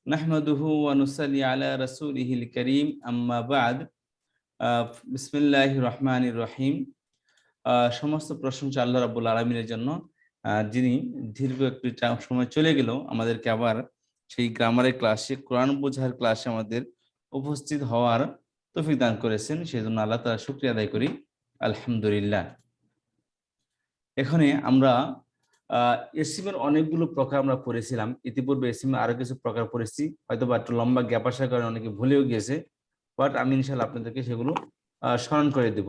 নাহমাদুহু ওয়া নুসাল্লি আলা রাসূলিহিল কারীম আম্মা বা'দ। বিসমিল্লাহির রহমানির রহিম। সমস্ত প্রশংসা আল্লাহ রাব্বুল আলামিনের জন্য, যিনি দীর্ঘ একটি সময় চলে গেল আমাদেরকে আবার সেই গ্রামারের ক্লাসে, কোরআন বোঝার ক্লাসে আমাদের উপস্থিত হওয়ার তৌফিক দান করেছেন। সেজন্য আল্লাহ তাআলার শুকরিয়া আদায় করি, আলহামদুলিল্লাহ। এখানে আমরা এসিমের অনেকগুলো প্রকার আমরা পড়েছিলাম ইতিপূর্বে। এসিমের আরো কিছু প্রকার পড়েছি, হয়তো বা একটু লম্বা গ্যাপ আসার কারণে অনেকে ভুলেও গিয়েছে, বাট আমি ইনশাআল্লাহ আপনাদেরকে সেগুলো স্মরণ করে দেব।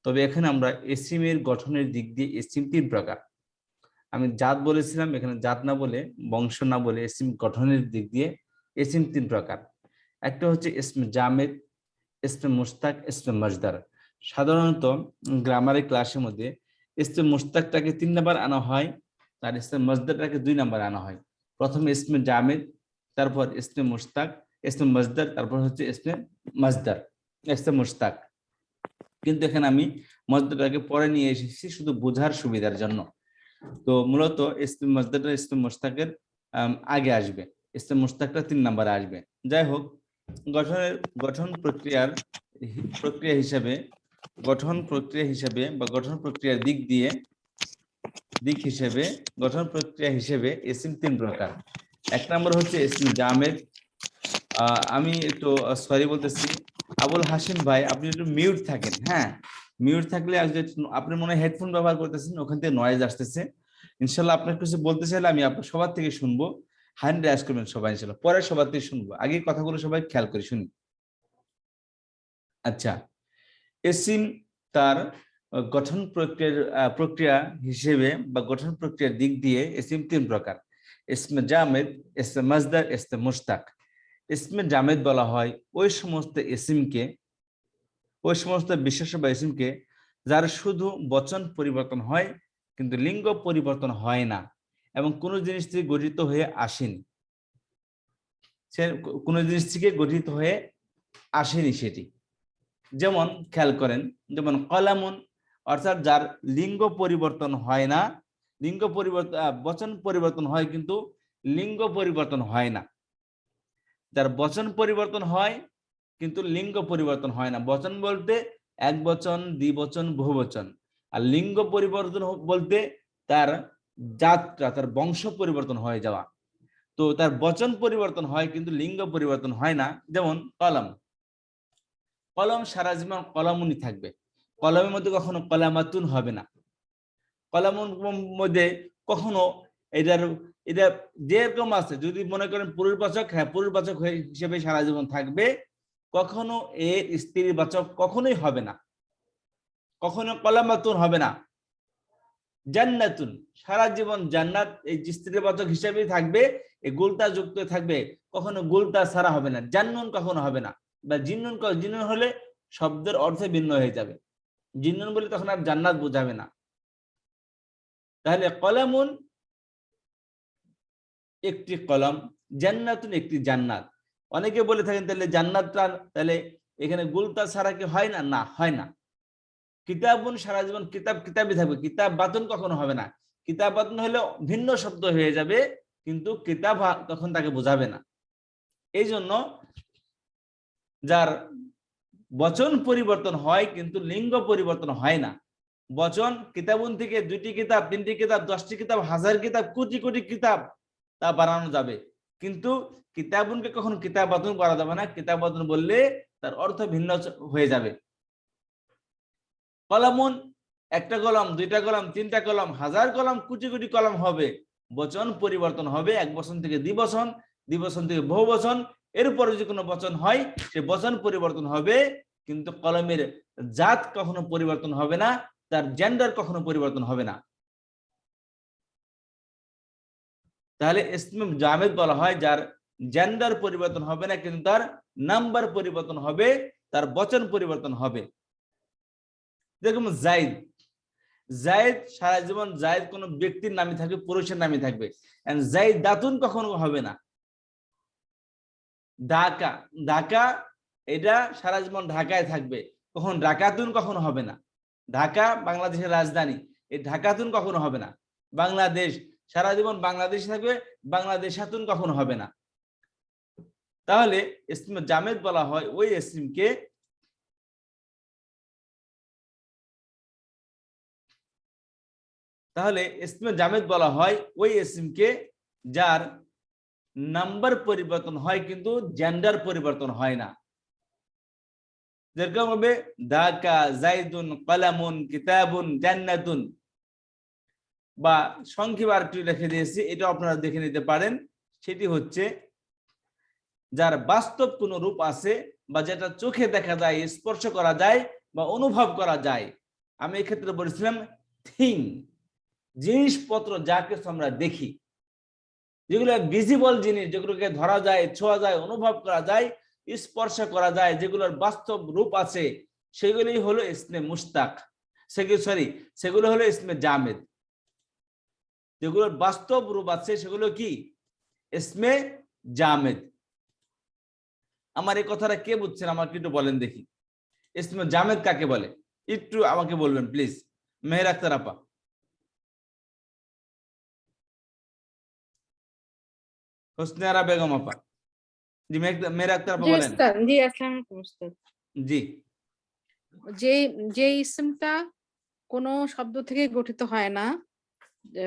তবে এখানে আমরা এসিমের গঠনের দিক দিয়ে এসিম 3 প্রকার। আমি জাত বলেছিলাম, এখানে জাত না বলে, বংশ না বলে, এসিম গঠনের দিক দিয়ে এসিম 3 প্রকার। একটা হচ্ছে ইসমে জামেদ, ইসমে মুশতাক, ইসমে মজদার। সাধারণত গ্রামারের ক্লাসের মধ্যে ইসমে মুশতাকটাকে 3 নাম্বার আনা হয়, আর ইসমে মজদারটাকে 2 নাম্বার আনা হয়। প্রথমে ইসমে জামেদ, তারপর ইসমে মুশতাক, ইসমে মজদার, তারপর হচ্ছে ইসমে মজদার, ইসমে মুশতাক। কিন্তু এখানে আমি মজদারটাকে পরে নিয়ে এসেছি শুধু বোঝার সুবিধার জন্য। তো মূলত ইসমে মজদারটা ইসমে মুশতাকের আগে আসবে, ইসমে মুশতাকটা 3 নাম্বারে আসবে। যাই হোক, গঠন প্রক্রিয়া হিসাবে বা গঠন প্রক্রিয়ার গঠন প্রক্রিয়া হিসেবে ইসিম 3 প্রকার। 1 নম্বর হচ্ছে ইসম জামেদ। আমি একটু সরি বলতেছি, আবুল হাশিম ভাই, আপনি একটু মিউট থাকেন। হ্যাঁ, মিউট থাকলে আপনি মনে হয় হেডফোন ব্যবহার করতেছেন, ওখান থেকে নয়েজ আসতেছে। ইনশাল্লাহ আপনার কিছু বলতে চাইলে আমি আপনার সবার থেকে শুনবো। হ্যান্ড রেজ করবেন সবাই, ইনশাল্লাহ পরে সবার থেকে শুনবো। আগে কথাগুলো সবাই খেয়াল করে শুনি। আচ্ছা, এসিম তার গঠন প্রক্রিয়া হিসেবে বা গঠন প্রক্রিয়ার দিক দিয়ে এসিম 3 প্রকার: ইসমে জামেদ, ইসমে মজদার, ইসমে মুশতাক। ইসমে জামেদ বলা হয় ওই সমস্ত বিশেষ্য বা ইসমকে যার শুধু বচন পরিবর্তন হয় কিন্তু লিঙ্গ পরিবর্তন হয় না এবং কোনো জিনিস থেকে গঠিত হয়ে আসেনি। কোনো জিনিস থেকে গঠিত হয়ে আসেনি সেটি। যেমন খেয়াল করেন, যেমন কলামুন, অর্থাৎ যার লিঙ্গ পরিবর্তন হয় না, বচন পরিবর্তন হয় কিন্তু লিঙ্গ পরিবর্তন হয় না। যার বচন পরিবর্তন হয় কিন্তু লিঙ্গ পরিবর্তন হয় না। বচন বলতে এক বচন, দ্বিবচন, বহুবচন। আর লিঙ্গ পরিবর্তন বলতে তার জাতটা, তার বংশ পরিবর্তন হয়ে যাওয়া। তো তার বচন পরিবর্তন হয় কিন্তু লিঙ্গ পরিবর্তন হয় না। যেমন কলম সারা জীবন কলামুনি থাকবে, কলমের মধ্যে কখনো কলামাতুন হবে না। কলামুন মধ্যে কখনো এটা যেরকম আছে, যদি মনে করেন পুরুষবাচক, হ্যাঁ পুরুষবাচক হিসেবে সারা জীবন থাকবে, কখনো এর স্ত্রীবাচক কখনোই হবে না, কখনো কলামাতুন হবে না। জান্নাতুন, সারা জীবন জান্নাত এই স্ত্রীবাচক হিসেবেই থাকবে, এই গুলতা যুক্ত থাকবে, কখনো গুলতা ছাড়া হবে না। জান্নুন কখনো হবে না, বা জিন্নুন হলে শব্দের অর্থে ভিন্ন হয়ে যাবে। জিন্নুন বলে তখন আর জান্নাত বোঝাবে না। তাহলে কলামুন একটি কলম, জান্নাতুন একটি জান্নাত। অনেকে বলে থাকেন তাহলে জান্নাতটা তাহলে এখানে গুলতা ছাড়া কি হয় না? না, হয় না। কিতাবুন, সারা জীবন কিতাবই থাকবে, কিতাব বাতুন কখনো হবে না। কিতাব বাতুন হলে ভিন্ন শব্দ হয়ে যাবে, কিন্তু কিতাব তখন তাকে বোঝাবে না। এই জন্য যার বচন পরিবর্তন হয় কিন্তু লিঙ্গ পরিবর্তন হয় না। বচন কিতাবুন থেকে 2টি কিতাব, 3টি কিতাব, 10টি কিতাব, 1000 কিতাব, কোটি কোটি কিতাব তা বানানো যাবে, কিন্তু কিতাবুনকে কখনো কিতাব বাতুন করা যাবে না। কিতাব বাতুন বললে তার অর্থ ভিন্ন হয়ে যাবে। কলামুন, একটা কলম, 2টা কলম, 3টা কলম, 1000 কলম, কোটি কোটি কলম হবে, বচন পরিবর্তন হবে। এক বচন থেকে দ্বিবচন, দ্বিবচন থেকে বহুবচন, এরপরে যদি কোনো বচন হয় সে বচন পরিবর্তন হবে, কিন্তু কলমের জাত কখনো পরিবর্তন হবে না, তার জেন্ডার কখনো পরিবর্তন হবে না। তাহলে ইসমে জামেদ বলা হয় যার জেন্ডার পরিবর্তন হবে না কিন্তু তার নাম্বার পরিবর্তন হবে, তার বচন পরিবর্তন হবে। দেখুন জাইদ, জায়েদ সারা জীবন জায়েদ কোনো ব্যক্তির নামে থাকবে, পুরুষের নামে থাকবে। জায়েদ দাতুন কখনো হবে না। ঢাকা, ঢাকা এটা সারা জীবন ঢাকায় থাকবে, কখন ঢাকাতুন কখনো হবে না। ঢাকা বাংলাদেশের রাজধানী, এই ঢাকাতুন কখনো হবে না। বাংলাদেশ সারা জীবন বাংলাদেশে থাকবে, বাংলাদেশাতুন কখনো হবে না। তাহলে ইসমে জামেদ বলা হয় ওই ইসমকে যার নাম্বার পরিবর্তন হয় কিন্তু জেন্ডার পরিবর্তন হয় না। যেরকম হবে দাকা জাইদুন কলামুন কিতাবুন জান্নাতুন, বা সংক্ষেপে আরেকটু লিখে দিয়েছি, এটা আপনারা দেখে নিতে পারেন। সেটি হচ্ছে যার বাস্তব কোন রূপ আছে বা যেটা চোখে দেখা যায়, স্পর্শ করা যায় বা অনুভব করা যায়। আমি এক্ষেত্রে বলেছিলাম থিং, জিনিসপত্র যা কিছু আমরা দেখি, যেগুলো ভিজিবল জিনিস, যেগুলোকে ধরা যায়, ছোঁয়া যায়, অনুভব করা যায়, স্পর্শ করা যায়, যেগুলোর বাস্তব রূপ আছে, সেগুলি হলো ইসমে মুশতাক। সেগুলো হলো ইসমে জামেদ। যেগুলোর বাস্তব রূপ আছে সেগুলো কি ইসমে জামেদ। আমার এই কথাটা কে বুঝছেন আমাকে একটু বলেন দেখি, ইসমে জামেদ কাকে বলে? একটু আমাকে বলবেন প্লিজ। মেহের আক্তার আপা, হোসনে বেগম আপা, জি মেহের আক্তার আপা বলেন। জি আসসালামু আলাইকুম উস্তাদ। জি, যে যে ইসমটা কোনো শব্দ থেকে গঠিত হয় না,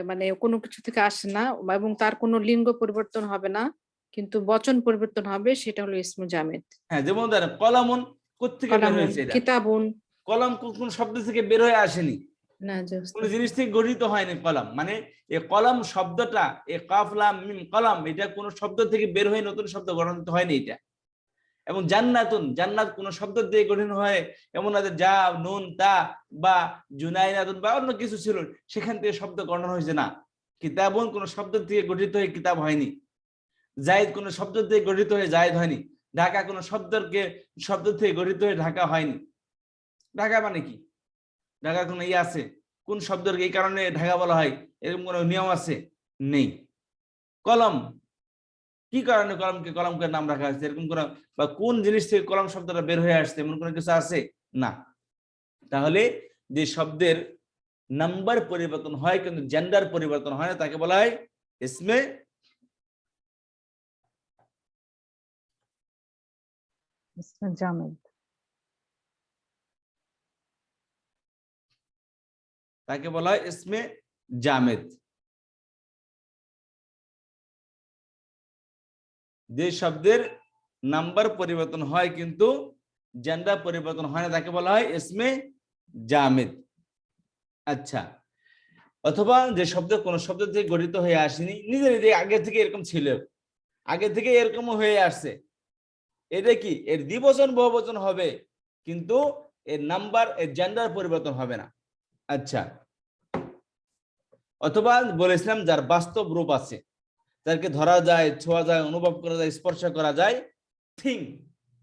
মানে কোনো কিছু থেকে আসে না, এবং তার কোনো লিঙ্গ পরিবর্তন হবে না, কিন্তু বচন পরিবর্তন হবে, সেটা হলো ইসমে জামেদ। হ্যাঁ, যেমন ধরেন কলামুন কোত্থেকে বের কলামুন, হয়েছে? এটা কিতাবুন, কলম কোন শব্দ থেকে বের হয়ে আসেনি, না যে কোন উস্তাদ। জিনিস থেকে গঠিত হয়নি কলম। মানে এই কলম শব্দটা, এই কাফ লাম মিম কলম, এটা কোন শব্দ থেকে বের হয়ে নতুন শব্দ গঠিত হয়নি এটা। এবং জান্নাতুন, জান্নাত কোন শব্দ দিয়ে গঠিত হয় এমন না যে যা নুন তা বা জুনাইনাতুন বা অন্য কিছু ছিল সেখান থেকে শব্দ গঠন হয়েছে, না। কিতাবুন কোন শব্দ থেকে গঠিত হয়ে কিতাব হয়নি। জায়েদ কোন শব্দ থেকে গঠিত হয়ে জায়েদ হয়নি। ঢাকা কোন শব্দ থেকে গঠিত হয়ে ঢাকা হয়নি। ঢাকা মানে কি? ঢাকার কোন ইয়ে আছে? কোন শব্দের এই কারণে ঢাকা বলা হয় এরকম কোন নিয়ম আছে? নেই। কলম, কি কারণে কলমকে নাম রাখা হয়েছে এরকম কোন, বা কোন জিনিস থেকে কলম শব্দটা বের হয়ে আসছে এমন কোনো কিছু আছে? না। তাহলে যে শব্দের নাম্বার পরিবর্তন হয় কিন্তু জেন্ডার পরিবর্তন হয় না, তাকে বলা হয় ইসমে জামেদ। তাকে বলা হয় ইসমে জামেদ। যে শব্দের নাম্বার পরিবর্তন হয় কিন্তু জেন্ডার পরিবর্তন হয় না, তাকে বলা হয় ইসমে জামেদ। আচ্ছা, অথবা যে শব্দ কোন শব্দ থেকে গঠিত হয়ে আসেনি, নিজে নিজে আগে থেকে এরকম ছিল, আগে থেকে এরকম হয়ে আসছে, এটা কি এর দ্বিবচন বহুবচন হবে কিন্তু এর নাম্বার, এর জেন্ডার পরিবর্তন হবে না। আচ্ছা, অথবা বলেছিলাম যার বাস্তব রূপ আছে, যাকে ধরা যায়, ছোঁয়া যায়, অনুভব করা যায়, স্পর্শ করা যায়, থিং,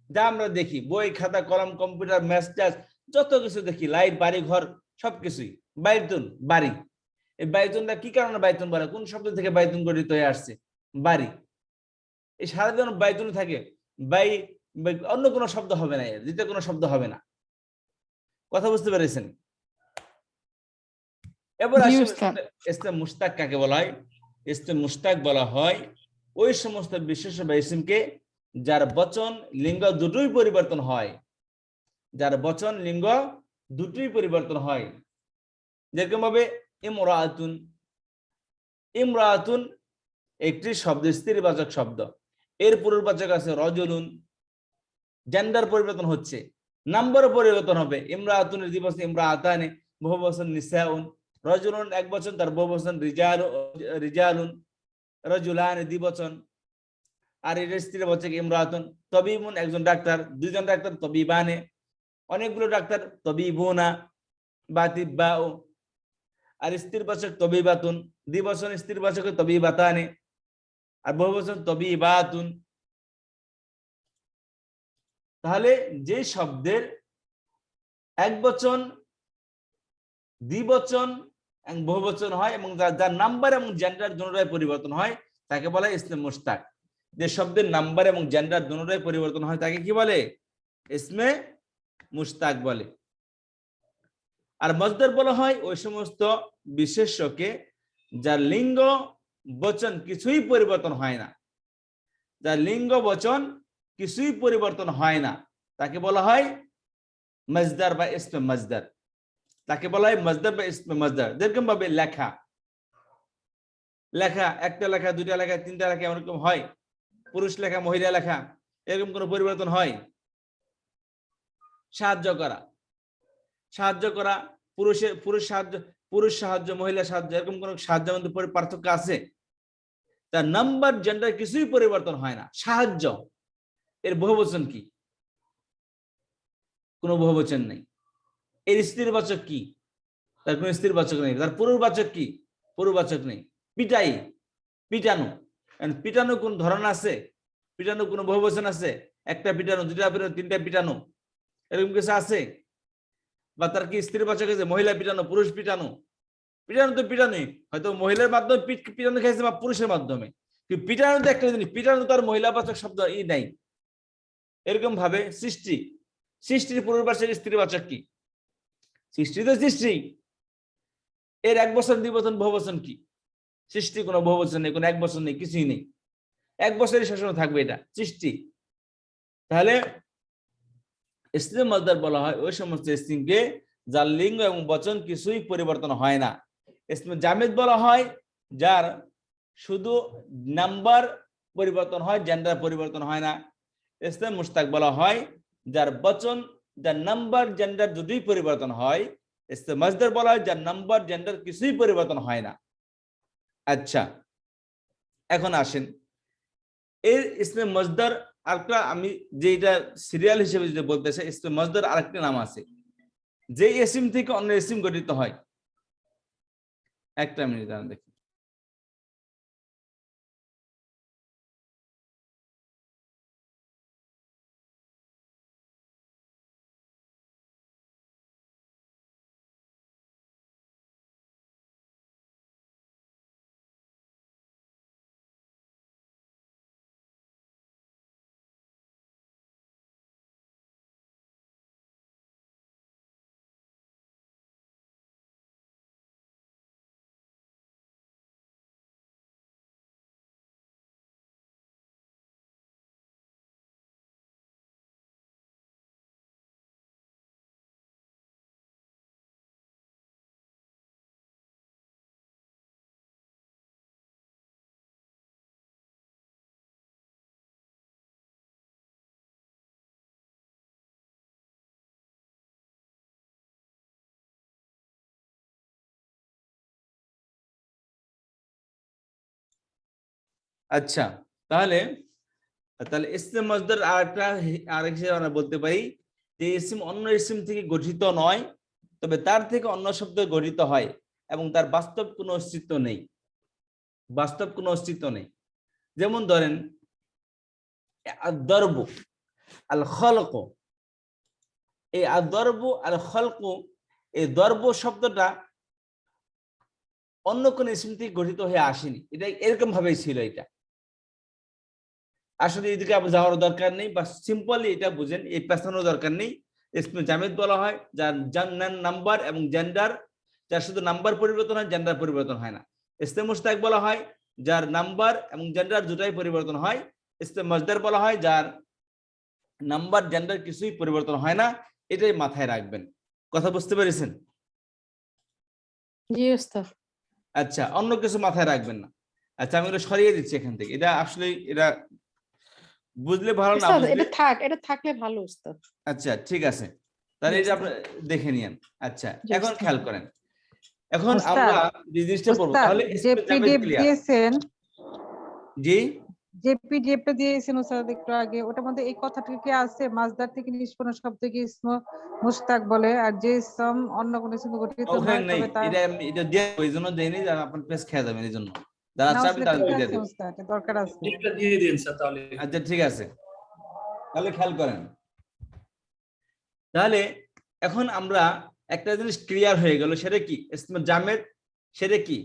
যা আমরা দেখি, বই খাতা কলম কম্পিউটার ম্যাচ ট্যাচ যত কিছু দেখি, লাইট বাড়ি ঘর সবকিছুই। বাইতুন বাড়ি, এই বাইতুনটা কি কারণে বাইতুন বলে? কোন শব্দ থেকে বাইতুন গঠিত হয়ে আসছে? বাড়ি। এই সারাদিন বাইতুন থাকে, বাই অন্য কোনো শব্দ হবে না, এর দ্বিতীয় কোনো শব্দ হবে না। কথা বুঝতে পেরেছেন? এবার আসি ইসমে মুশতাক কাকে বলা হয়? ইসমে মুশতাক বলা হয় ওই সমস্ত বিশেষ বা ইসমকে যার বচন লিঙ্গ দুটোই পরিবর্তন হয়, যার বচন লিঙ্গ দুটোই পরিবর্তন হয়। যেরকম ভাবে ইমরাতুন, ইমরাতুন একটি শব্দ, স্ত্রীবাচক শব্দ, এর পুরুষবাচক আছে রজুলুন, জেন্ডার পরিবর্তন হচ্ছে, নাম্বারও পরিবর্তন হবে। ইমরাতুনের দ্বিবচন ইমরাতানে, বহুবচন নিসাউন, রজুলুন এক বচন, তার বহুবচন রিজালুন, রজুলান দ্বিবচন, আর এর স্ত্রীবাচক ইমরাতুন। তবিবুন একজন ডাক্তার, দুইজন ডাক্তার তবিবানে, অনেকগুলো ডাক্তার তবিবুনা বা তিব্বাউ। আর স্ত্রীবাচক তবিবাতুন, দ্বিবচন স্ত্রীবাচক তবিবাতানে, আর বহুবচন তবিবাতুন। তাহলে যে শব্দের এক বচন, দ্বিবচন এবং বহুবচন হয় এবং যার নাম্বার এবং জেন্ডার দুটোই পরিবর্তন হয় তাকে বলা হয় ইসমে মুশতাক। যে শব্দের নাম্বার এবং জেন্ডার দুটোই পরিবর্তন হয় তাকে কি বলে? ইসমে মুশতাক বলে। আর মসদার বলা হয় ওই সমস্ত বিশেষ্যকে যার লিঙ্গ বচন কিছুই পরিবর্তন হয় না, যার লিঙ্গ বচন কিছুই পরিবর্তন হয় না তাকে বলা হয় মাজদার বা ইসমে মাজদার। তাকে বলা হয় মাজদার বা ইসমে মাজদার। যেরকম ভাবে লেখা, লেখা একটা লেখা, দুইটা লেখা, তিনটা লেখা এরকম হয়, পুরুষ লেখা, মহিলা লেখা, এরকম কোনো পরিবর্তন হয়? সাহায্য করা, সাহায্য করা, পুরুষ সাহায্য, মহিলা সাহায্য, এরকম কোন সাহায্যের মধ্যে পার্থক্য আছে? তার নাম্বার জেন্ডার কিছুই পরিবর্তন হয় না। সাহায্য এর বহুবচন কি? কোনো বহুবচন নেই। এর স্ত্রীবাচক কি? তার কোনো স্ত্রীবাচক নেই। তার পুরুষবাচক কি? পুরুষবাচক নেই। পিটাই, পিটানো, পিটানো কোন ধরন আছে? পিটানো কোনো বহুবচন আছে? একটা পিটানো, দুইটা পিটানো, তিনটা পিটানো, এরকম কিছু আছে? বা তার কি স্ত্রীবাচক আছে? মহিলা পিটানো, পুরুষ পিটানো? পিটানো তো পিটানোই, হয়তো মহিলার মাধ্যমে পিটানো খেয়েছে বা পুরুষের মাধ্যমে, কিন্তু পিটানো তো একটা জিনিস। পিটানো তার মহিলাবাচক শব্দ নাই। এরকম ভাবে সৃষ্টি, সৃষ্টির পুরুষবাচক স্ত্রীবাচক কি? সৃষ্টি তো সৃষ্টি, এর এক বছর দুই বছর বহুবচন কি? সৃষ্টি কোনো বহুবচন নেই, কোনো এক বছর নেই, কিছুই নেই। এক বছরই সবসময় থাকবে এটা সৃষ্টি। তাহলে ইসমে মাজদার বলা হয় ওই সমস্ত ইসমকে যার লিঙ্গ এবং বচন কিছুই পরিবর্তন হয় না। ইসমে জামিদ বলা হয় যার শুধু নাম্বার পরিবর্তন হয়, জেন্ডার পরিবর্তন হয় না। ইসমে মুশতাক বলা হয় যার বচন, যার নাম্বার, জেন্ডার দুটোই পরিবর্তন হয়। ইসমে মাজদার বলা হয় যার নাম্বার, জেন্ডার কিছুই পরিবর্তন হয় না। আচ্ছা, এখন আসেন এর ইসমে মাজদার আরেকটা, আমি যেটা সিরিয়াল হিসেবে যেটা বলতে চাই, ইসমে মাজদার আরেকটা নাম আছে যে ইসিম থেকে অন্য ইসিম গঠিত হয়। একটা মিনিট দাঁড়ান দেখি। আচ্ছা, তাহলে তাহলে ইসমে মাজদার আরেক হিসেবে আমরা বলতে পারি যে ইসিম অন্য ইসিম থেকে গঠিত নয়, তবে তার থেকে অন্য শব্দ গঠিত হয় এবং তার বাস্তব কোনো অস্তিত্ব নেই। বাস্তব কোনো অস্তিত্ব নেই। যেমন ধরেন আদ-দরবু আল খলক, এই আদ-দরবু আল খলক, এই দরব শব্দটা অন্য কোন ইসিম থেকে গঠিত হয়ে আসেনি। এটা এরকম ভাবেই ছিল। এটা আসলে এদিকে আপনার যাওয়ার দরকার নেই, বা সিম্পলি এটা বুঝেন, এই পেছানোর দরকার নেই। ইসমে জামিদ বলা হয় যার নাম্বার এবং জেন্ডার, যার শুধু নাম্বার পরিবর্তন হয়, জেন্ডার পরিবর্তন হয় না। ইসমে মুশতাক বলা হয় যার নাম্বার এবং জেন্ডার দুটাই পরিবর্তন হয়। ইসমে মাজদার বলা হয় যার নাম্বার, জেন্ডার কিছুই পরিবর্তন হয় না। এটাই মাথায় রাখবেন। কথা বুঝতে পেরেছেন? জি ওস্তাদ। আচ্ছা, অন্য কিছু মাথায় রাখবেন না। আচ্ছা, আমি এগুলো সরিয়ে দিচ্ছি এখান থেকে। এটা আসলে এটা বুঝলে ভালো, না ওস্তাদ বুঝলে এটা থাক, এটা থাকলে ভালো ওস্তাদ। আচ্ছা ঠিক আছে, তাহলে জি এটা ওস্তাদ। আপনি দেখে নিয়েন। আচ্ছা, জি এখন ওস্তাদ। খেয়াল করেন, এখন ওস্তাদ, আমরা যে জিনিসটা পড়বো, ওস্তাদ তাহলে যে ইসমে জামিদ পিডিএফ ক্লিয়ার। দিয়েছেন, জি, যে পিডিএফটা দিয়েছেন ওস্তাদ একটু আগে, ওটার মধ্যে এই কথাটা কি আছে? মাজদার থেকে নিষ্পন্ন শব্দকে ইসম মুশতাক বলে, আর যে ইসম অন্য কোনো ইসম গঠিত ওখানে নয় নেই। তবে তার এটা দিয়ে ওই জন্য দেয়নি, যারা আপনার পেজ খেয়ে যাবেন, এই জন্য যারা না চাবেন ওস্তাদ, তারা ঠিক দিয়ে আছে দেবে। ওস্তাদ, এটা দরকার আছে। এটা দিয়ে দিন স্যার তাহলে। আচ্ছা ঠিক আছে, তাহলে খেয়াল করেন। তাহলে এখন আমরা একটা জিনিস ক্লিয়ার হয়ে গেল, সেটা কি? ইসমে জামেদ সেটা কি?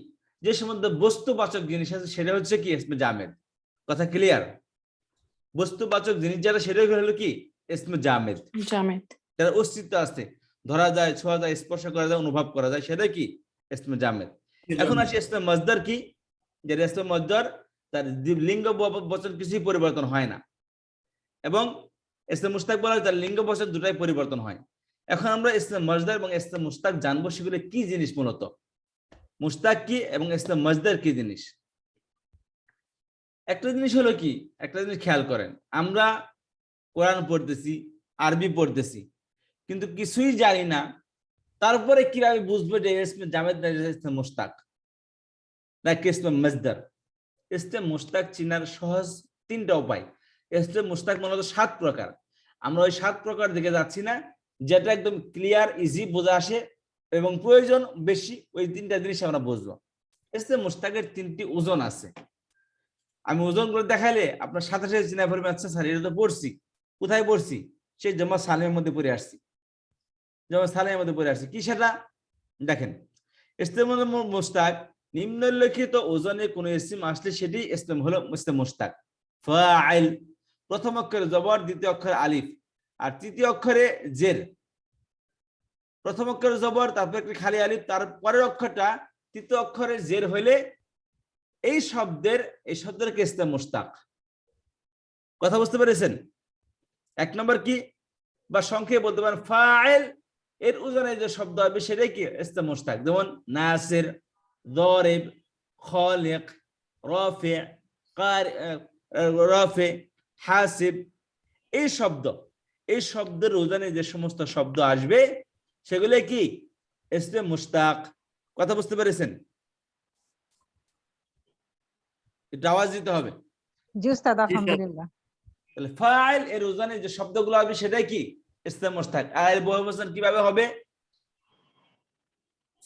যে সমস্ত বস্তুবাচক জিনিস আছে সেটা হচ্ছে কি? ইসমে জামেদ। কথা ক্লিয়ার? বস্তুবাচক জিনিস যারা, সেটা হলো কি? ইসমে জামেদ। জামিদ। যার অস্তিত্ব আছে, ধরা যায়, ছোঁয়া যায়, স্পর্শ করা যায়, অনুভব করা যায়, সেটা কি? ইসমে জামেদ। এখন আসি ইসমে মাজদার কি? যে ইসমে মাজদার তার লিঙ্গ বচন কিছুই পরিবর্তন হয় না। এবং ইসম মুশতাক বলা হয় তার লিঙ্গ বচন দুটাই পরিবর্তন হয়। এখন আমরা ইসম মজদার এবং ইসম মুশতাক জানবো সেগুলো কি জিনিস, মূলত মুশতাক কি এবং ইসম মজদার কি জিনিস। একটা জিনিস হলো কি, একটা জিনিস খেয়াল করেন, আমরা কোরআন পড়তেছি, আরবি পড়তেছি, কিন্তু কিছুই জানি না, তারপরে কিভাবে বুঝবো যে ইসমে জামেদ না ইসমে মুশতাক নাকি ইসমে মজদার। ইসমে মুশতাক চিনার সহজ তিনটা উপায়। ইসমে মুশতাক মূলত 7 প্রকার। আমরা ওই 7 প্রকার দিকে যাচ্ছি না, যেটা একদম ক্লিয়ার ইজি বোঝা আসে এবং প্রয়োজন বেশি, ওই তিনটা জিনিস আমরা বুঝবো। ইসমে মুশতাকের 3টি ওজন আছে। আমি ওজন করে দেখাইলে আপনার সাথে সাথে চিনা পড়বে, আচ্ছা স্যার এটা তো পড়ছি, কোথায় পড়ছি, সেই জামা সালেমের মধ্যে পড়ে আসছি, জামা সালেমের মধ্যে পড়ে আসছি। কি সেটা দেখেন, ইসম মুশতাক নিম্নলিখিত ওজনে কোন ইসম আসলে সেটি ইসম হলো ইসম মুশতাক। ফাইল, প্রথম অক্ষরে জবর, দ্বিতীয় অক্ষরে আলিফ, আর তৃতীয় অক্ষরে জের। প্রথম অক্ষরে জবর, তারপর একটি খালি আলিফ, তার পরের অক্ষরটা তৃতীয় অক্ষরে জের হইলে এই শব্দের ইসম মুশতাক। কথা বুঝতে পেরেছেন? 1 নম্বর কি, বা সংক্ষেপে বলতে পারেন ফাইল এর ওজনে যে শব্দ হবে সেটাই কি ইসম মুশতাক। যেমন নাসির, যারিব, খালিক, রাফি, রাফি, হাসিব। এই শব্দের ওজনে যে সমস্ত শব্দ আসবে সেগুলো কি ইসম মুশতাক। কথা বুঝতে পেরেছেন? এটা আওয়াজ দিতে হবে। জি উস্তাদ, আলহামদুলিল্লাহ। তাহলে ফাইল এর ওজনে যে শব্দগুলো হবে সেটাই কি ইসম মুশতাক। আর বহুবচন কিভাবে হবে?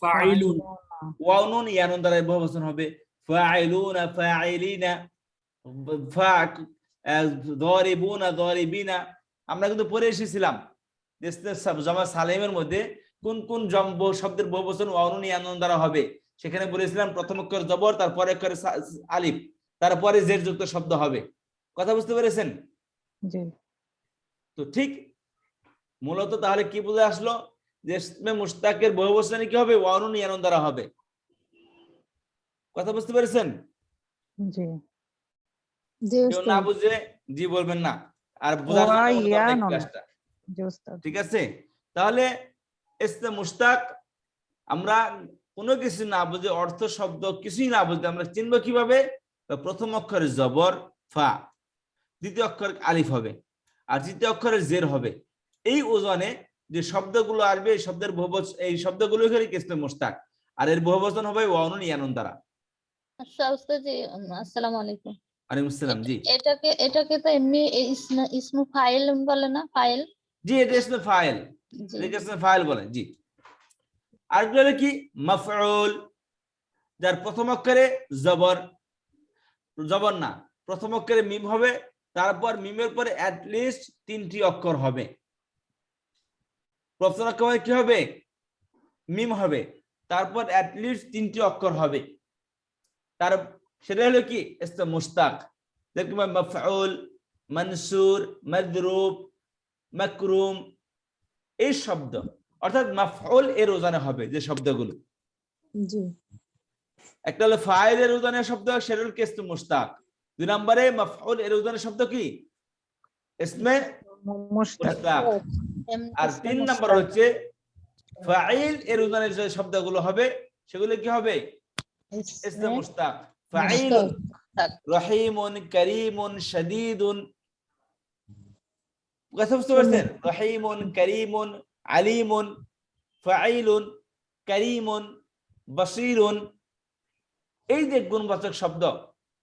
ফাইলুন, ওয়াও নুন ইয়া নুন দ্বারা বহুবচন হবে। ফাইলুনা, ফাইলিনা, যারিবুনা, যারিবিনা। আমরা কিন্তু পড়ে এসেছিলাম যে জামা সালেমের মধ্যে কোন কোন শব্দের বহুবচন ওয়াও নুন ইয়া নুন দ্বারা হবে। সেখানে বলেছিলাম প্রথম অক্ষর জবর, তারপরে অক্ষরে আলিফ, তারপরে জের যুক্ত শব্দ হবে। কথা বুঝতে পেরেছেন? জি। তো ঠিক মূলত তাহলে কি বুঝে আসলো যে ইসমে মুশতাকের বহুবচনে কি হবে? ওয়াও নুন ইয়া নুন দ্বারা হবে। কথা বুঝতে পেরেছেন? জি। কেউ না বুঝে জি বলবেন না, আর বোঝার জন্য বলতে হবে ক্লাসটা। জি উস্তাদ। ঠিক আছে? তাহলে ইসমে মুশতাক আমরা কোনো কিছু না বুঝে, অর্থ শব্দ কিছুই না বুঝতে আমরা চিনব কিভাবে? প্রথম অক্ষরে জবর ফা, দ্বিতীয় অক্ষর আলিফ হবে, আর তৃতীয় অক্ষরে জের হবে। এই ওজনে যে শব্দগুলো আসবে এই শব্দের বহুবচন, এই শব্দগুলো হলো ইসমে মুশতাক, আর এর বহুবচন হবে ওয়াও নুন ইয়া নুন দ্বারা। আচ্ছা উস্তাদ জি, আসসালামু আলাইকুম। ওয়ালাইকুম আসসালাম। জি এটাকে তো এমনি ইসমু ফাইল বলে না? ফাইল, জি, এটা ইসমে ফাইল, জি। এটাকে ইসমে ফাইল বলে। জি। আর হলো কি মাফউল, যার প্রথম অক্ষরে জবর, জবর না, প্রথম অক্ষরে মিম হবে, তারপর মিমের পরে অ্যাট লিস্ট 3টি অক্ষর হবে। প্রথম অক্ষরে কি হবে? মিম হবে, তারপর অ্যাট লিস্ট 3টি অক্ষর হবে। তার সেটা হলো কি ইসম মুশতাক। দেখুন মাফউল, মানসুর, মাদরুব, মাকরুম, এই শব্দ অর্থাৎ মাফউল এর ওজনে হবে যে শব্দগুলো। জি। একটা হলো ফাইল এর ওজনে শব্দ, সেটা হলো ইসম মুশতাক। 2 নম্বরে মাফউল এর ওজনে শব্দ কি? ইসমে মুশতাক। আর 3 নম্বর হচ্ছে ফাইল এর ওজনে যে শব্দগুলো হবে সেগুলো কি হবে? ইসম মুশতাক। ফাইলুন, রহিমুন, কারীমুন, শাদীদুন। কথা বুঝতে পারছেন? রহিমুন, কারীমুন, আলিমুন, ফাইলুন, কারীমুন, বাসীরুন। এই যে গুণবাচক শব্দ,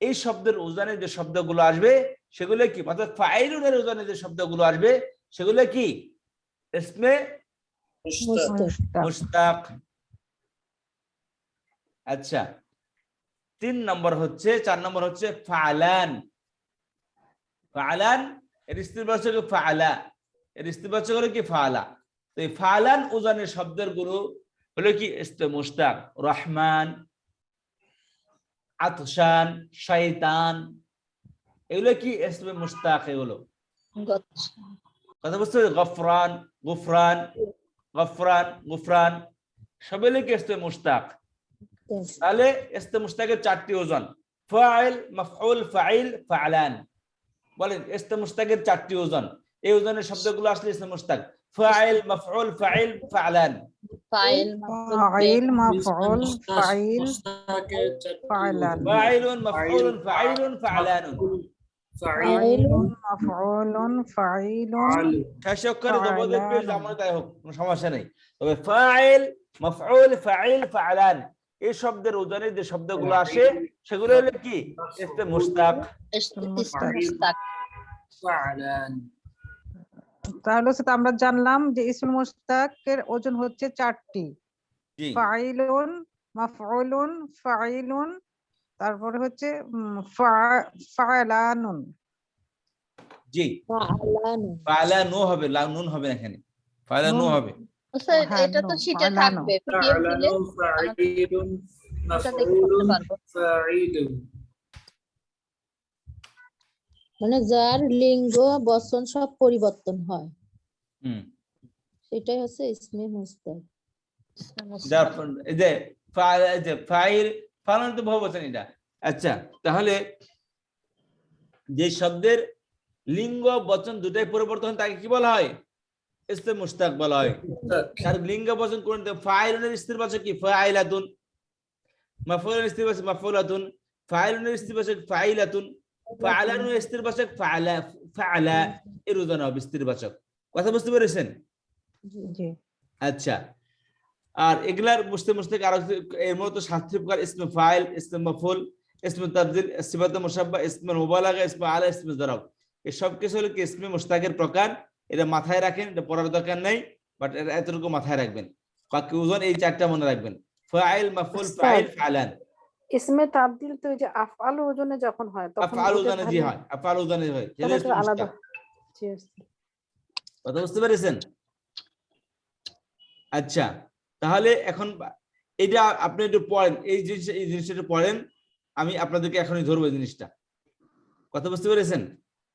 এই শব্দের ওজনে যে শব্দগুলো আসবে সেগুলো কি? অর্থাৎ ফাইলুনের ওজনে যে শব্দগুলো আসবে সেগুলো কি? ইসমে মুশতাক। আচ্ছা, 4 নম্বর হচ্ছে ফালান। ফালান এর স্ত্রীবাচক ফালা, এর স্ত্রীবাচক হলো কি? ফালা। তো এই ফালান ওজনের শব্দের গুরু হলো কি? ইসমে মুশতাক। রহমান, আতশান, শয়তান, এগুলো কি ইসমে মুশতাক। এগুলো কথা বুঝতে হবে? গফরান, গুফরান, গফরান, গুফরান, সবগুলো কি ইসমে মুশতাক। তাহলে ইসমে মুশতাকের 4টি ওজন: ফাইল, মাফউল, ফাইল, ফালান। বলেন ইসমে মুশতাকের 4টি ওজন, এই ওজনের শব্দগুলো আসলে ইসমে মুশতাক। ফাইল, মাফউল, ফাইল, ফাআলান। ফাইল ফাইল মাফউল ফাইল ফাইলান ফাইলুন, মাফউলুন, ফাইলুন, ফাআলানুন। ফাইলুন মাফউলুন ফাইলুন শেষ অক্ষরে জবরদস্ত পেশ ফাআলানুন। যেমন তাই হোক, কোনো সমস্যা নেই। তবে ফাইল, মাফউল, ফাইল, ফাআলান এই শব্দের ওজনে যে শব্দগুলো আসে সেগুলো হলো কি ইসমে মুশতাক। ইসমে মুশতাক। মুশতাক। তাহলে সেটা আমরা জানলাম যে ইসমুল মুশতাকের ওজন হচ্ছে 4টি, জি ফাইলুন মাফউলুন ফাইলুন, তারপরে হচ্ছে ফাআলানুন। জি ফাআলানু। ফাআলানু হবে, নুন হবে না এখানে, ফাআলানু নুন। হবে। স্যার হ্যাঁ, এটা তো নো, শীটে ফাআলানু। থাকবে, পিডিএফ দিলে এটা দেখে করতে পারবো। মানে যার লিঙ্গ বচন সব পরিবর্তন হয়, হুম, সেটাই হচ্ছে ইসমে মুশতাক। ইসমে যার মুশতাক। এই যে ফাইল, ফালান তো বহুবচন এটা। আচ্ছা, তাহলে যে শব্দের লিঙ্গ বচন দুটাই পরিবর্তন তাকে কি বলা হয়? ইসমে মুশতাক বলা হয়। তার লিঙ্গ বচন কোনটা? ফাইলুনের স্ত্রীবাচক কি? ফাইলাতুন। মাফউলের স্ত্রীবাচক মাফউলাতুন। ফাইলুনের স্ত্রীবাচক ফাইলাতুন। ফাআলানুর স্ত্রীবাচক ফাআলা, ফাআলা এর ওজন হবে স্ত্রীবাচক। কথা বুঝতে পেরেছেন? জি আচ্ছা, আর এগুলার বুঝতে বুঝতে আরো এর মতো 7টি প্রকার ইসমে ফাইল, ইসমে মাফউল, ইসমে তাবদীল, সিফাতে মুশাব্বা, ইসমে মুবালাগা, ইসমে আলা, ইসমে যরফ। এই সব কিছু হলো কি ইসমে মুশতাকের প্রকার। এটা মাথায় রাখেন, এটা পড়ার দরকার নাই, বাট এটা এতটুকু মাথায় রাখবেন। বাকি ওজন এই 4টা মনে রাখবেন, ফাইল, মাফউল, ফাইল, ফাআলান। ইসমে তাবদিল তো ওই যে আফআল ওজনে যখন হয় তখন আফআল ওদের ওজনে জি হয়, আফআল ওজনে হয়, তাহলে এটা একটা ইসমে আলাদা। মুশতাক। জি, আচ্ছা। কথা বুঝতে পেরেছেন? আচ্ছা, তাহলে এখন এটা আপনি একটু পড়েন, এই জিনিসটা একটু পড়েন, আমি আপনাদেরকে এখনই ধরবো এই জিনিসটা। কথা বুঝতে পেরেছেন?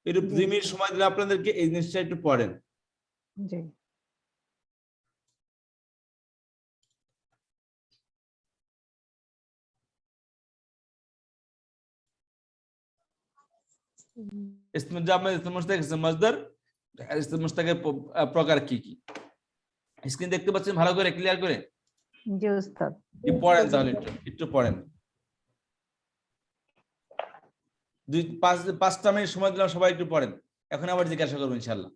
একটু 2 মিনিট সময় দিলে আপনাদেরকে এই জিনিসটা একটু পড়েন। জি ইসমে জামে, ইসমে মুশতাক, ইসমে মাসদার, আর ইসমে মুশতাকের প্রকার কি কি? স্ক্রিন দেখতে পাচ্ছেন ভালো করে, ক্লিয়ার করে? জি উস্তাদ। কি পড়েন তাহলে একটু একটু পড়েন। 5টা মিনিট সময় দিলাম, সবাই একটু পড়েন। এখন আবার জিজ্ঞাসা করবো ইনশাআল্লাহ।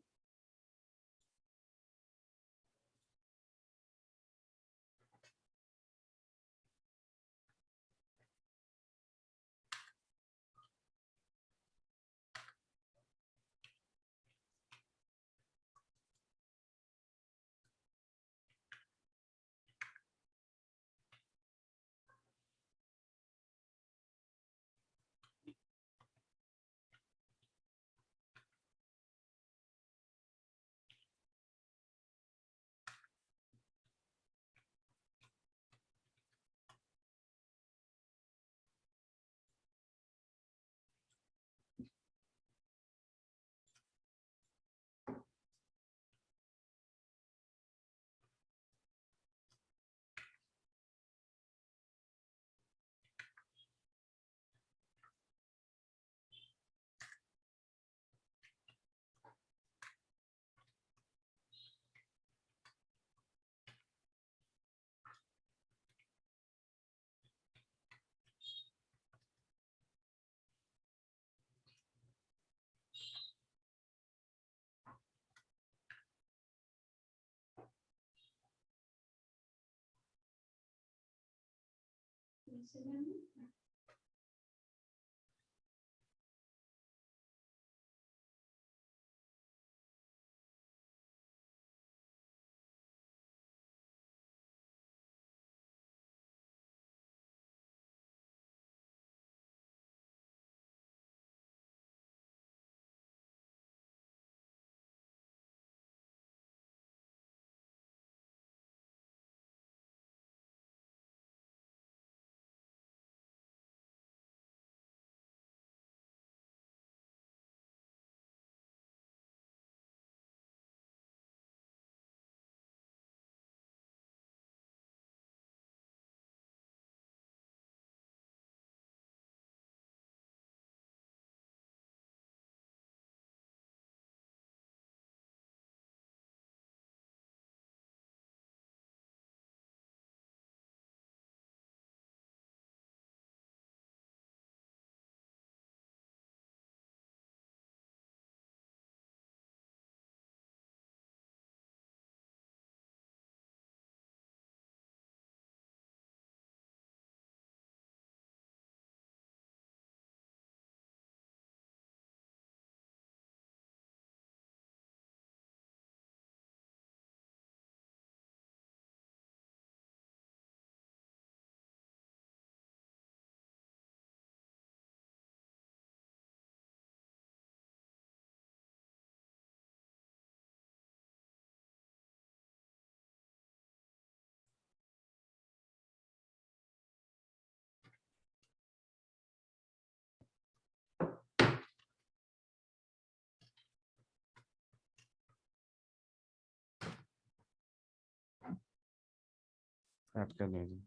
আটকা নিয়ে যান।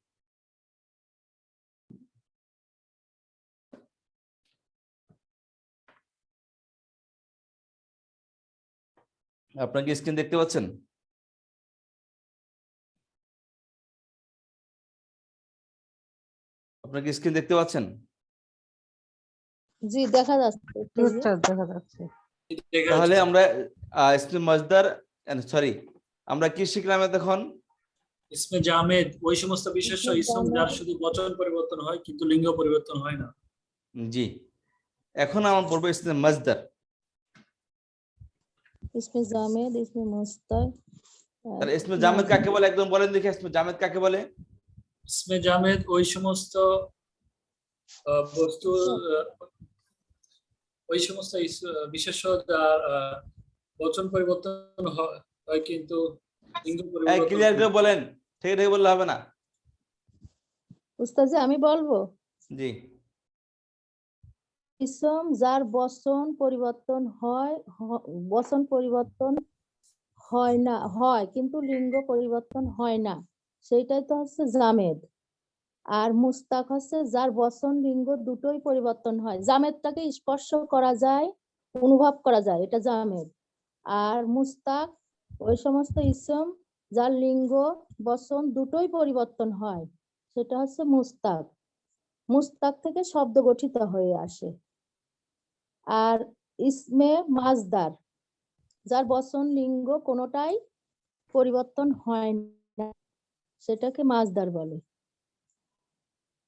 আপনার কি স্ক্রিন দেখতে পাচ্ছেন? আপনার কি স্ক্রিন দেখতে পাচ্ছেন? জি দেখা যাচ্ছে স্টেজে। ফিউচার দেখা যাচ্ছে। তাহলে আমরা ইসমে মজদার সরি আমরা কি শিখলাম এতক্ষণ? ইসমে জামেদ ওই সমস্ত বিশেষ্য ইসমে ইসম জামেদ। যার শুধু বচন পরিবর্তন হয় কিন্তু লিঙ্গ পরিবর্তন হয় না। জি, এখন আমরা পড়বো ইসমে মজদার। ইসমে জামেদ, ইসমে মুস্তাক। তাহলে ইসমে জামেদ কাকে বলে একদম বলেন দেখি, ইসমে জামেদ কাকে বলে? ইসমে জামেদ ওই সমস্ত বস্তু ওই সমস্ত বিশেষ্য যার বচন পরিবর্তন হয় কিন্তু লিঙ্গ পরিবর্তন ক্লিয়ার করে বলেন, ঠিক ঠিক বললে হবে না। উস্তাদ জি আমি বলবো, জি, ইসম যার বচন পরিবর্তন হয়, বচন পরিবর্তন হয় না, হয় কিন্তু লিঙ্গ পরিবর্তন হয় না, সেইটাই তো হচ্ছে জামেদ। আর মুস্তাক হচ্ছে যার বচন লিঙ্গ দুটোই পরিবর্তন হয়, জামেদটাকে স্পর্শ করা যায়, অনুভব করা যায়, এটা জামেদ। আর মুস্তাক ওই সমস্ত ইসম যার লিঙ্গ বচন দুটোই পরিবর্তন হয়, সেটা হচ্ছে মুস্তাক। মুস্তাক থেকে শব্দ গঠিত হয়ে আসে। আর ইসমে মাজদার যার বচন লিঙ্গ কোনোটাই পরিবর্তন হয় না, সেটাকে মাজদার বলে।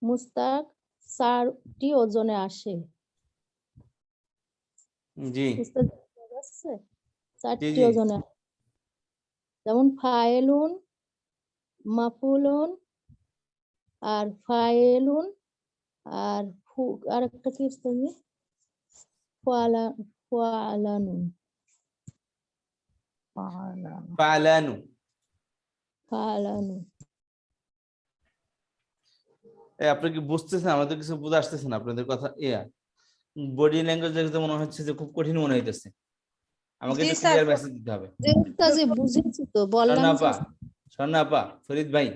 মুস্তাক 4টি ওজনে আসে। জি, বুঝতে পারছে? জি, 4টি জি। ওজনে, যেমন ফায়েলুন, মাফুলুন, আর ফায়েলুন, আর আরেকটা কি বলছি, ফালানুন, ফালানু। ফালানুন। আপনি কি বুঝতেছেন? আমাদের কিছু বুঝে আসতেছে না আপনাদের কথা। বডি ল্যাঙ্গুয়েজ দেখতে মনে হচ্ছে যে খুব কঠিন মনে হইতেছে। আমাকে জি একটু স্যার, ক্লিয়ার মেসেজ দিতে হবে। যে উস্তাদ বুঝেছি তো, বললাম স্বর্ণা যে আপা, স্বর্ণা আপা, ফরিদ ভাই,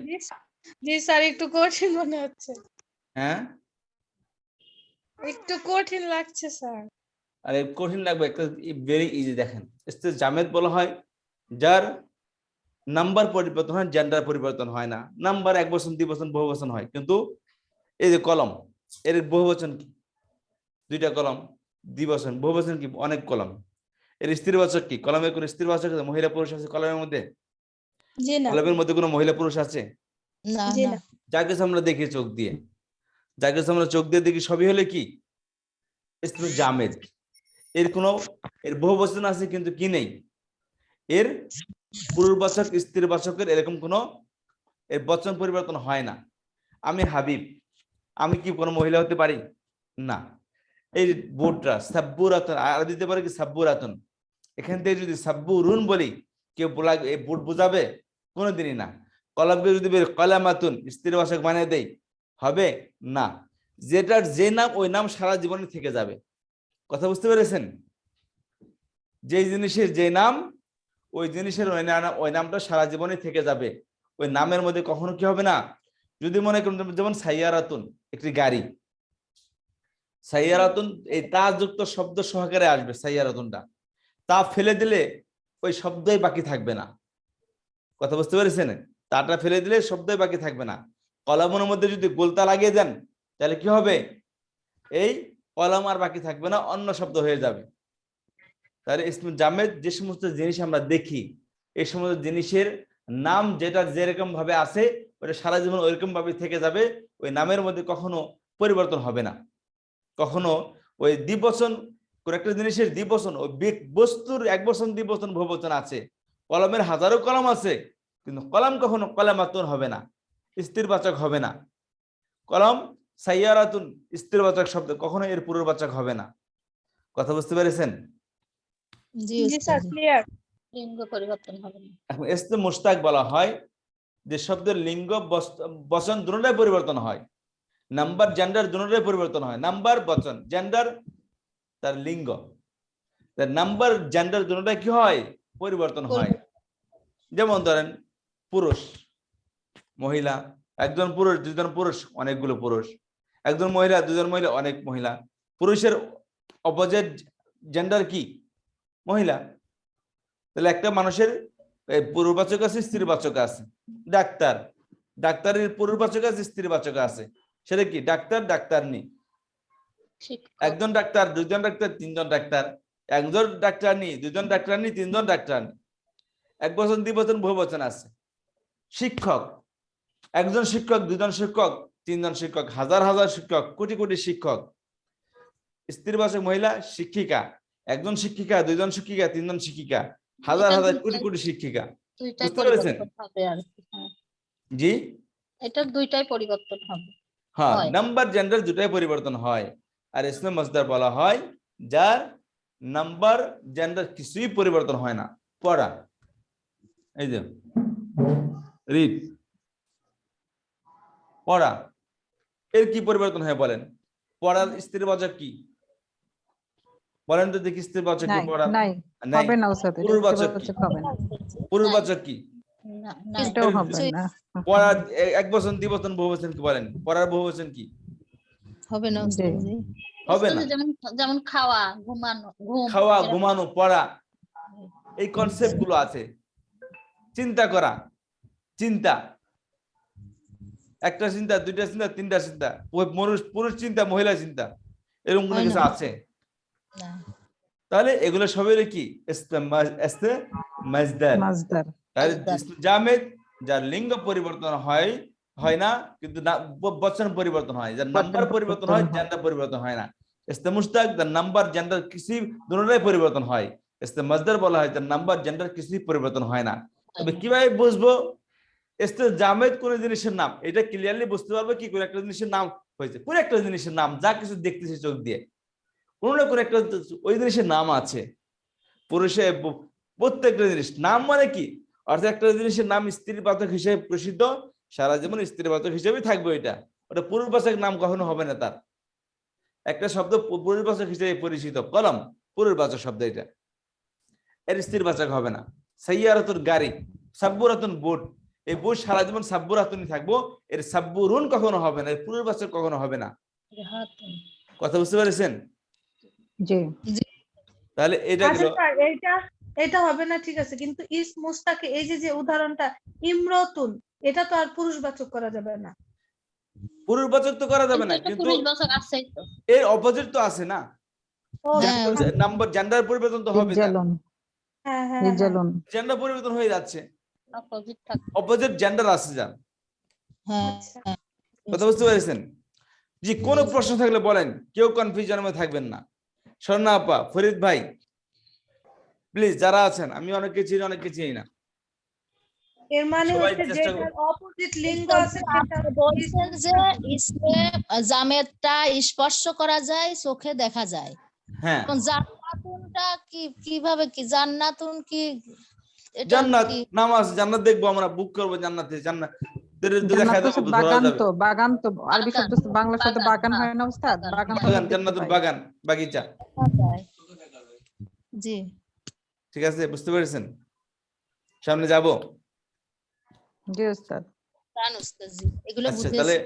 জি স্যার একটু কঠিন মনে হচ্ছে, হ্যাঁ একটু কঠিন লাগছে স্যার। আরে কঠিন লাগবে, একটা ভেরি ইজি। দেখেন, ইসমে জামেদ বলা হয় যার নাম্বার পরিবর্তন হয়, জেন্ডার পরিবর্তন হয় না। নাম্বার এক বচন, দুই বচন, বহু বচন হয়, কিন্তু এই যে কলম, এর বহু বচন কি? 2টা কলম। দ্বিবচন, বহু বচন কি? অনেক কলম। এর স্ত্রীবাচক কি? কলমের কোন স্ত্রীবাচক আছে? মহিলা পুরুষ আছে কলমের মধ্যে? জি না, কলমের মধ্যে কোনো মহিলা পুরুষ আছে? না জি না না, যা কিছু আমরা দেখি চোখ দিয়ে, যা কিছু আমরা চোখ দিয়ে দেখি, সবই হলে কি? ইসমে জামেদ। এর কোনো, এর বহু বচন আছে কিন্তু কি নেই? এর পুরুষবাচক স্ত্রীবাচকের এরকম কোনো এর বচন পরিবর্তন হয় না। আমি হাবিব, আমি কি কোনো মহিলা হতে পারি? না। এই বোটরা সাব্বুরাতুন, আর দিতে পারে কি সাব্বুরাতুন। এখান থেকে যদি সাব্বুরুন বলি, কেউ বলা এই বুট বুঝাবে? কোনোদিনই না। কলমকে যদি কলামাতুন স্ত্রীবাচক বানিয়ে দেই, হবে না। যেটার যে নাম, ওই নাম সারা জীবনে থেকে যাবে। কথা বুঝতে পেরেছেন? যে জিনিসের যে নাম, ওই জিনিসের ওই নামটা সারা জীবনে থেকে যাবে। ওই নামের মধ্যে কখনো কি হবে না? যদি মনে করেন যেমন সাইয়ারাতুন, একটি গাড়ি, সাইয়ারাতুন এই তা যুক্ত শব্দ সহকারে আসবে। সাইয়ারাতুনটা তা ফেলে দিলে ওই শব্দই বাকি থাকবে না। কথা বুঝতে পেরেছেন? তাটা ফেলে দিলে শব্দই বাকি থাকবে না। কলমের মধ্যে যদি গোলতা লাগিয়ে দেন, তাহলে কি হবে? এই কলম আর বাকি থাকবে না, অন্য শব্দ হয়ে যাবে। তাহলে ইসমে জামেদ যে সমস্ত জিনিস আমরা দেখি, এই সমস্ত জিনিসের নাম যেটা যেরকম ভাবে আছে, ওটা সারা জীবন ওইরকম ভাবে থেকে যাবে। ওই নামের মধ্যে কখনো পরিবর্তন হবে না। কখনো ওই দ্বিবচন, কোন একটা জিনিসের দ্বিবচন, ওই বস্তুর এক বচন, দ্বিবচন, বহুবচন আছে। কলমের হাজারো কলম আছে, কিন্তু কলম কখনো কলামাতুন হবে না, স্ত্রীবাচক হবে না। কলম সাইয়ারাতুন স্ত্রীবাচক শব্দ, কখনো এর পুরুষবাচক হবে না। কথা বুঝতে পেরেছেন? জি জি স্যার উস্তাদ। ক্লিয়ার। লিঙ্গ পরিবর্তন হবে না। এখন ইসমে মুশতাক বলা হয় যে শব্দের লিঙ্গ বচন দুটোটাই পরিবর্তন হয়। নাম্বার জেন্ডার দুটোটাই পরিবর্তন হয়। নাম্বার বচন, জেন্ডার তার লিঙ্গ, তার নাম্বার জেন্ডার দুটোটাই কি হয়? পরিবর্তন হয়। যেমন ধরেন পুরুষ, মহিলা, একজন পুরুষ, দুজন পুরুষ, অনেকগুলো পুরুষ। একজন মহিলা, দুজন মহিলা, অনেক মহিলা। পুরুষের অপোজিট জেন্ডার কি? মহিলা। তাহলে একটা মানুষের পুরুষবাচক আছে, স্ত্রীবাচক আছে। ডাক্তার, ডাক্তারের পুরুষবাচক আছে, স্ত্রীবাচক আছে। সেটা কি? ডাক্তার, ডাক্তারনি। শিক্ষক একজন ডাক্তার, দুজন ডাক্তার, তিনজন ডাক্তার। একজন ডাক্তারনি, দুজন ডাক্তারনি, তিনজন ডাক্তারনি। এক বচন, দ্বিবচন, বহুবচন আছে। শিক্ষক, একজন শিক্ষক, দুজন শিক্ষক, তিনজন শিক্ষক, হাজার হাজার শিক্ষক, কোটি কোটি শিক্ষক। স্ত্রীবাচক মহিলা শিক্ষিকা, একজন শিক্ষিকা, দুজন শিক্ষিকা, তিনজন শিক্ষিকা, হাজার এটা হাজার কোটি দুইটাই কোটি শিক্ষিকা। দুইটাই বুঝতে পেরেছেন? পরিবর্তন হবে আর কি। হ্যাঁ, জি এটার দুইটাই পরিবর্তন হবে। হ্যাঁ, হয়। নাম্বার জেন্ডার দুটাই পরিবর্তন হয়। আর ইসমে মসদার বলা হয় যার নাম্বার জেন্ডার কিছুই পরিবর্তন হয় না। পড়া, এই যে রিড, পড়া, এর কি পরিবর্তন হয় বলেন? পড়ার স্ত্রীবাচক কি বলেন তো দেখি? স্ত্রীবাচক কি নাই পড়া? নাই নাই। হবে না ওস্তাদ, এটা পুরুষবাচক কি? ইতিবাচক হবে না, পুরুষবাচক কি? না, না, এটাও হবে না। পড়ার এক বচন, দ্বিবচন, বহুবচন কি বলেন? পড়ার বহুবচন কি? হবে না জি। ওস্তাদ জি। হবে ওস্তাদ না। যেমন যেমন খাওয়া, ঘুমানো, ঘুম, খাওয়া, এরকম। ঘুমানো, পড়া, এই কনসেপ্ট গুলো আছে। চিন্তা করা, চিন্তা, একটা চিন্তা, দুইটা চিন্তা, তিনটা চিন্তা, পুরুষ চিন্তা, মহিলা চিন্তা, এরকম কোনো হয় কিছু না। আছে? না। তাহলে এগুলো সবের কি? মাজদার। মাজদার। তাহলে মাজদার। ইসম জামেদ যার লিঙ্গ পরিবর্তন হয় হয় না, কিন্তু বচন পরিবর্তন হয়। যার নাম্বার পরিবর্তন হয়, জেন্ডার পরিবর্তন হয় না। ইসম মুশতাক যার নাম্বার জেন্ডার কিছু দুটোটাই পরিবর্তন হয়। ইসম মাজদার বলা হয় যার নাম্বার জেন্ডার কিছুই পরিবর্তন হয় না। তবে কিভাবে বুঝবো ইসম জামেদ কোন জিনিসের নাম? এটা ক্লিয়ারলি বুঝতে পারবো কি করে একটা জিনিসের নাম হয়েছে। পুরো একটা জিনিসের নাম, যা কিছু দেখতেছি চোখ দিয়ে, কোন না কোন একটা ওই জিনিসের নাম আছে। পুরুষে প্রত্যেকটা জিনিস নাম মানে কি? অর্থাৎ একটা জিনিসের নাম স্ত্রীবাচক হিসেবে প্রসিদ্ধ, সারা জীবন স্ত্রীবাচক হিসেবে থাকবে। ওটা পুরুষবাচক নাম কখনো হবে না। তার একটা শব্দ পুরুষবাচক হিসেবে পরিচিত, কলম, পুরুষবাচক শব্দ, এটা এর স্ত্রীবাচক হবে না। সাইয়ারাতুন গাড়ি, সাব্বুরাতুন বোট, এই বোট সারা জীবন সাব্বুরাতুনই থাকবো, এর সাব্বুরুন কখনো হবে না, এর পুরুষবাচক কখনো হবে না। কথা বুঝতে পেরেছেন? জি। তাহলে এটা আচ্ছা গেল। স্যার, এটা হবে না ঠিক আছে, কিন্তু ইস মুস্তাকে এই যে উদাহরণটা ইমরতুন, এটা তো আর পুরুষবাচক করা যাবে না। পুরুষবাচক তো করা যাবে না, কিন্তু কিন্তু পুরুষবাচক আছেই তো। এর অপোজিট তো আছে না। ও হ্যাঁ, নাম্বার জেন্ডার পরিবর্তন তো হবে না, রিজালুন, হ্যাঁ হ্যাঁ হ্যাঁ। রিজালুন। জেন্ডার পরিবর্তন হয়ে যাচ্ছে, অপোজিট থাকে। অপোজিট জেন্ডার আছে যান। হ্যাঁ, আচ্ছা। হ্যাঁ। কথা বুঝতে পেরেছেন? জি, কোনো প্রশ্ন থাকলে বলেন, কেউ কনফিউশনের মধ্যে থাকবেন না। স্বর্ণা আপা, ফরিদ ভাই, প্লিজ যারা আছেন, আমি অনেককে চিনি, অনেককে চিনি না, এর মানে সবাই হচ্ছে চেষ্টা যেটার অপোজিট লিঙ্গ আছে আপনি বলছেন যে ইসমে জামেদটা স্পর্শ করা যায়, চোখে দেখা যায়। হ্যাঁ, এখন জান্নাতুনটা কিভাবে কি? জান্নাতুন কি এটা জান্নাত কি? নামাজ, জান্নাত দেখবো আমরা, বুক করবো জান্নাতে, জান্নাত জান্নাত তো বাগান, তো বাগান, তো আরবি বাগান, শব্দ বাংলা শব্দ বাগান, বাগান হ্যাঁ, হয় না উস্তাদ? বাগান, বাগান তো বাগান, আমরা দেখতে জান্নাতুল পাই। বাগান, বাগিচা। জি। ঠিক আছে, বুঝতে পেরেছেন? সামনে যাব। জি উস্তাদ। জান উস্তাদ জি, এগুলো আচ্ছা, বুঝেছি। তাহলে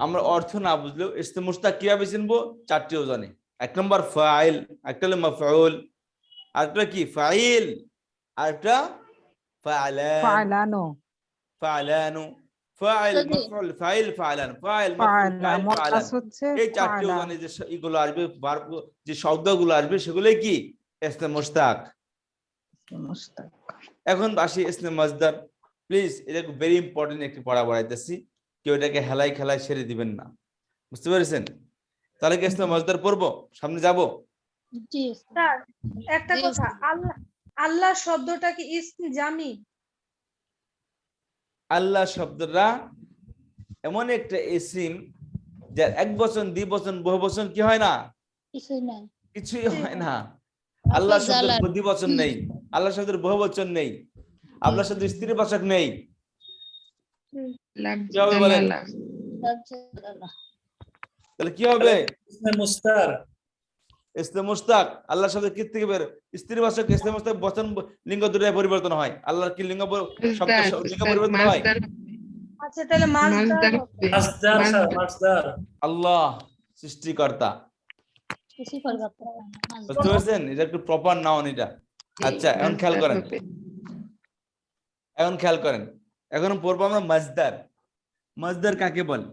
আমরা অর্থ না বুঝলেও ইসম মুশতাক কিভাবে চিনবো? চারটি ওজনে। এক নম্বর ফাইল, একটা হলো মাফউল, আরেকটা কি ফাইল, আরেকটা ফাআলান, ফালানো, ফাআলানু, ফাইল, যদি- মাফউল, ফাইল, ফাআলান, ফাইল, মাফউল, ফালা ফাইল, ফাআলান। মুআন্নাস হচ্ছে এই চারটি ফালা। ওজনে যে এগুলো আসবে, যে শব্দগুলো আসবে, সেগুলোই কি ইসম মুশতাক। মুস্তাক। এখন আসি ইসম মাজদার। প্লিজ, এটা ভেরি ইম্পর্টেন্ট একটি পড়া পড়াইতেছি, কেউ এটাকে হেলাই খেলায় ছেড়ে দিবেন না। বুঝতে পেরেছেন? তাহলে কি ইসলাম মজদার পড়বো? সামনে যাব। জি স্যার একটা জি, কথা, আল্লাহ শব্দটা কি ইসম জামি? আল্লাহ শব্দটা এমন একটা ইসিম যার এক বচন, দ্বিবচন, বহুবচন কি হয় না, কিছুই নাই। কিছুই হয় না। আল্লাহ শব্দের দ্বিবচন নেই, আল্লাহ শব্দের বহুবচন নেই, আল্লাহ শব্দের স্ত্রীবাচক নেই। কি হবে বলেন? তাহলে কি হবে? ইসমে মুস্তার, ইসমে মুশতাক আল্লাহ শব্দের কি থেকে বের? স্ত্রীবাচক, ইসমে মুশতাক বচন লিঙ্গ দুটোই পরিবর্তন হয়। আল্লাহর কি লিঙ্গ শব্দ লিঙ্গ পরিবর্তন হয়? আচ্ছা তাহলে মাছদার হবে। মাছদার স্যার, মাছদার। আল্লাহ সৃষ্টিকর্তা, খুশি করবা তো। বুঝতে পারছেন? এটা একটু প্রপার নাউন এটা। আচ্ছা এখন খেয়াল করেন, এখন পড়বো আমরা মাজদার। মাজদার কাকে বলে?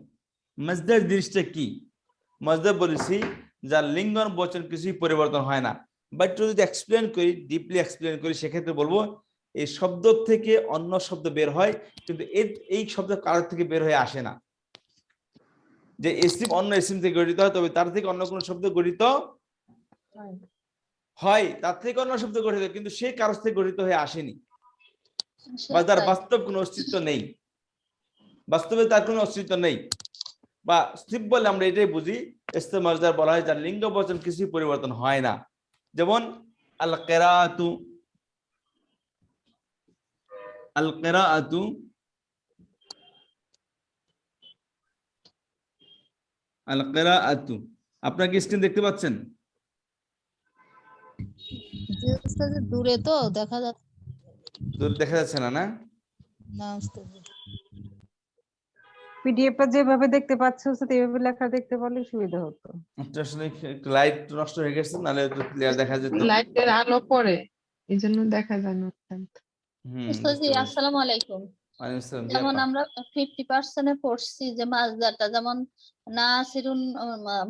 মাজদার জিনিসটা কি? মাজদার বলেছি যার লিঙ্গ আর বচন কিছুই পরিবর্তন হয় না। বাট যদি এক্সপ্লেন করি, ডিপলি এক্সপ্লেন করি, সেক্ষেত্রে বলবো এই শব্দ থেকে অন্য শব্দ বের হয়, কিন্তু এই শব্দ কারোর থেকে বের হয়ে আসে না। যে ইসিম অন্য ইসিম থেকে গঠিত হয়, তবে তার থেকে অন্য কোনো শব্দ গঠিত হয়, তার থেকে অন্য শব্দ গঠিত, কিন্তু সে কারোর থেকে গঠিত হয়ে আসেনি, বা তার বাস্তব কোনো অস্তিত্ব নেই, বাস্তবে তার কোনো অস্তিত্ব নেই। বা স্টিপ বলে আমরা এটাই বুঝি, ইসম মাজদার বলা হয় যার লিঙ্গ বচন কিছুই পরিবর্তন হয় না। যেমন আল কিরাআতু, আল কিরাআতু, আল কিরাআতু। আপনারা কি স্ক্রিন দেখতে পাচ্ছেন? জি উস্তাদ, দূরে তো দেখা যাচ্ছে দূর দেখা যাচ্ছে না, না? না উস্তাদ। পিডিএফটা যেভাবে দেখতে পাচ্ছ এইভাবে লেখা দেখতে পারলে সুবিধা হতো। এটা আসলে একটু লাইট নষ্ট হয়ে গেছে, নাহলে একটু ক্লিয়ার দেখা যেত। লাইটের আলো পড়ে, এই জন্য দেখা যায় না। উস্তাদ জি, বুঝতে পেরেছি। আসসালামু আলাইকুম। ওয়ালাইকুম আসসালাম। জি যেমন আপা। আমরা 50% এ পড়ছি যে মাজদারটা, যেমন নাসিরুন,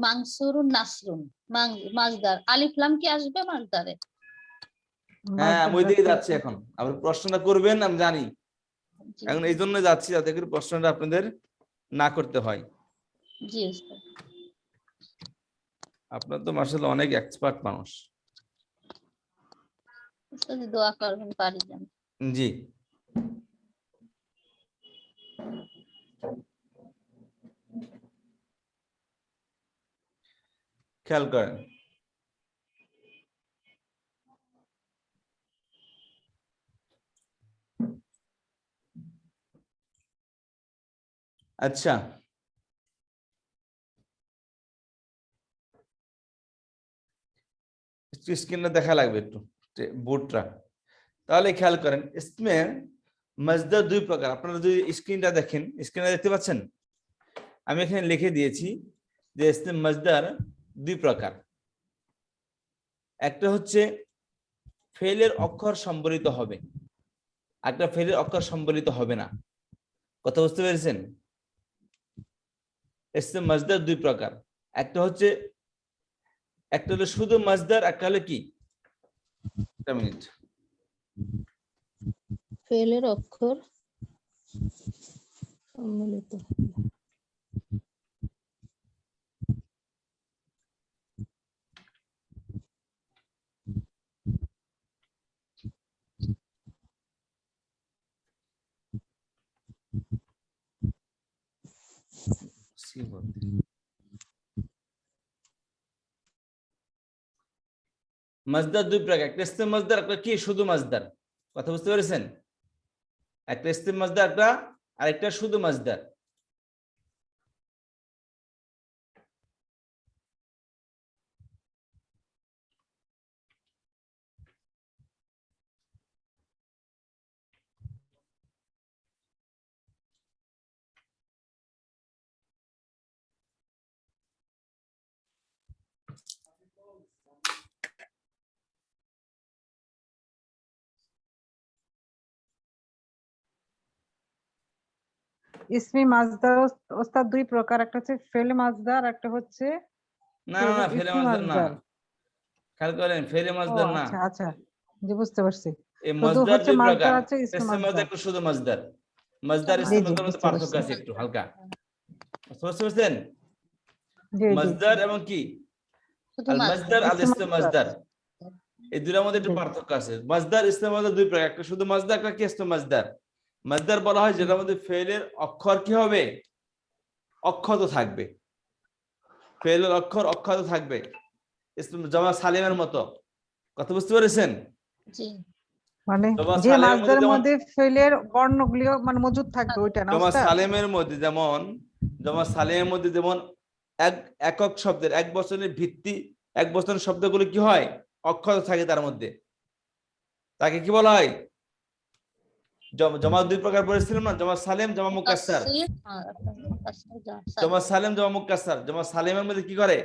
মানসুরুন, নাসরুন, মাজদার আলিফ লাম কি আসবে মাজদারে? হ্যাঁ, আমি ওই দিকে মাজদার যাচ্ছি এখন। আবার প্রশ্নটা করবেন আমি জানি, জি, এখন এই জন্য যাচ্ছি যাতে করে প্রশ্নটা আপনাদের না করতে হয়। জি উস্তাদ। আপনার তো মাশাআল্লাহ অনেক এক্সপার্ট মানুষ। উস্তাদ জি, দোয়া করবেন পারি যেন। জি, খেয়াল করেন, আচ্ছা স্ক্রিনটা দেখা লাগবে একটু, বোর্ডটা। তাহলে খেয়াল করেন, ইসমে মাজদার দুই প্রকার। আপনারা যদি স্ক্রিনটা দেখেন, স্ক্রিনে দেখতে পাচ্ছেন, আমি এখানে লিখে দিয়েছি যে ইসমে মাজদার দুই প্রকার। একটা হচ্ছে ফেলের অক্ষর সম্বলিত হবে, একটা ফেলের অক্ষর সম্বলিত হবে না। কথা বুঝতে পেরেছেন? ইসমে মাজদার দুই প্রকার, একটা হলো শুধু মাজদার, একটা হলো কি, একটা মিনিট, ফেলের অক্ষর সম্মিলিত। মাজদার দুই প্রকার, একটা ইসমে মাজদার, একটা কি শুধু মাজদার। কথা বুঝতে পেরেছেন? একটা ইসমে মাজদার, একটা আরেকটা শুধু মাজদার। ইসমি মাজদার ওস্তাদ দুই প্রকার, একটা হচ্ছে ফেলে মাজদার, একটা হচ্ছে না না না, ফেলে ইসমি মাজদার না, মাজদার। খেয়াল করেন, ফেলে ও মাজদার না। আচ্ছা আচ্ছা, জি বুঝতে পারছি। এই শুধু মাজদার হচ্ছে দুই মাজদার প্রকার, আছে ইসমি ইসমে মাজদার মাজদার। একটা শুধু মাজদার। মাজদার জি ইসমে জি মাজদার মধ্যে বুঝতে পার্থক্য পারছি। আছে একটু হালকা, বুঝতে পারছেন? জি জি মাজদার এবং কি শুধু আল মাজদার। মাজদার আল ইসমি ইসমে মাজদার, এই দুটার মধ্যে একটু জি পার্থক্য আছে। মাজদার ইসমে মাজদার দুই প্রকার, একটা শুধু মাজদার, একটা কি ইসমে মাজদার। মাজদার বলা হয় যেটার মধ্যে ফেলের অক্ষর কি হবে, অক্ষত থাকবে। ফেলের অক্ষর অক্ষত থাকবে, জামা সালিমের মতো। কথা বুঝতে পেরেছেন? জি, মানে জামা যে সালেমের মধ্যে মাজদার যেমন, মধ্যে ফেলের বর্ণগুলো মানে মজুদ থাকবে ওইটা না জামা ওস্তাদ? সালেমের মধ্যে যেমন, জামা সালেমের মধ্যে যেমন একক শব্দের এক বচনের ভিত্তি, এক বচনের শব্দগুলো কি হয়, অক্ষর থাকে তার মধ্যে, তাকে কি বলা হয়, জমা দুই প্রকার পড়েছিলাম না, জমা সালেম, জমা মুকাসসার। তাসসির, মুকাসসার, জমা সালেম, জমা মুকাসসার। জমা সালেমের মধ্যে কি করে,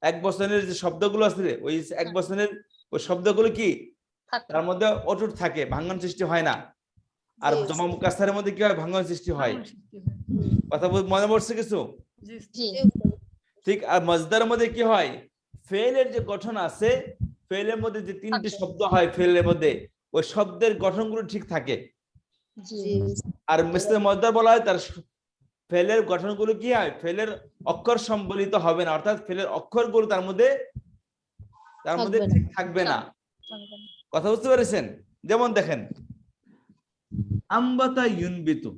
এক বচনের যে শব্দগুলো আছে ওই এক বচনের ওই শব্দগুলো কি থাকে। তার মধ্যে অটুট থাকে, ভাঙন সৃষ্টি হয় না। আর জি, জমা মুকাসসারের মধ্যে কি হয়, ভাঙন সৃষ্টি হয়। কথা মনে পড়ছে কিছু? জি জি উস্তাদ। ঠিক। আর মজদারের মধ্যে কি হয়, ফেলের যে গঠন আছে, ফেলের মধ্যে যে তিনটি থাকে। শব্দ হয় ফেলের মধ্যে, ওই শব্দের গঠনগুলো ঠিক থাকে। জি জি উস্তাদ। আর মিসলে মজদার বলা হয় তার ফেলের গঠনগুলো কি হয়, ফেলের অক্ষর সম্বলিত হবে না, অর্থাৎ ফেলের অক্ষরগুলো তার মধ্যে থাকবে না। ঠিক থাকবে না। কথা বুঝতে পেরেছেন? যেমন দেখেন, আম্বাতা ইউনবিতু,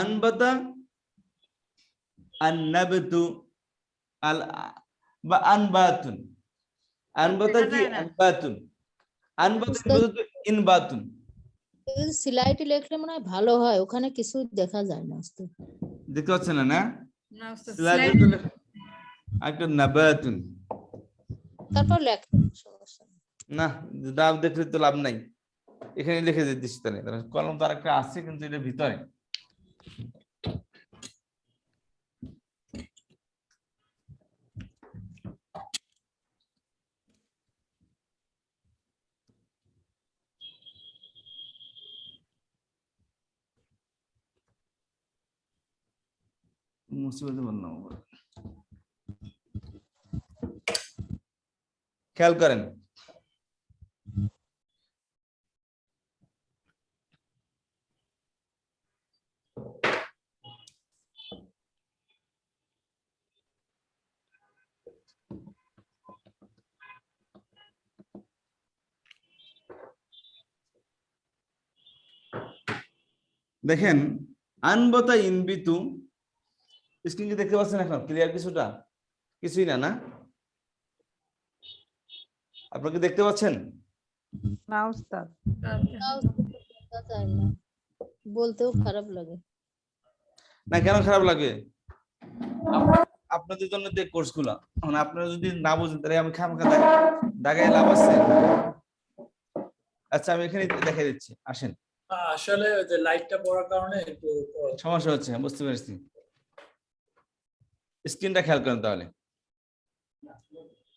আনবাতা, আন্নাবতু, আল বা আনবাতুন। আনবাতা কি, আনবাতুন। আনবাতা ইনবাতুন, ইনবাতুন। এই সিলাইটি লিখলে মনে হয় ভালো হয়, ওখানে কিছু দেখা যায় না উস্তাদ। দেখতে পাচ্ছেন না? না, না উস্তাদ, একটা নাবাতুন। তারপর লেখতে সমস্যা নেই। না, নাম দেখলে তো লাভ নাই, এখানে লিখে দিচ্ছি। তাহলে কলম তো আরেকটা আছে, কিন্তু এটা ভিতরে। মুসিবতে বললাম, খেয়াল করেন, দেখেন আনবতা ইনবিতু, স্ক্রিন কি দেখতে পাচ্ছেন? এখন ক্লিয়ার কিছুটা? কিছুই না, না? আপনারা কি দেখতে পাচ্ছেন? না উস্তাদ। না উস্তাদ, দেখা যায় না, বলতেও খারাপ লাগে। না, কেন খারাপ লাগে? আপনাদের জন্য যে কোর্সগুলো, এখন আপনারা যদি না বুঝেন তাহলে আমি খামখা দাগায় লাভ আছে? আচ্ছা, আমি এখানে দেখাই দিচ্ছি, আসেন। আসলে ওই যে লাইটটা পড়ার কারণে একটু সমস্যা হচ্ছে, বুঝতে পেরেছি। স্ক্রিনটা খেয়াল করেন, তাহলে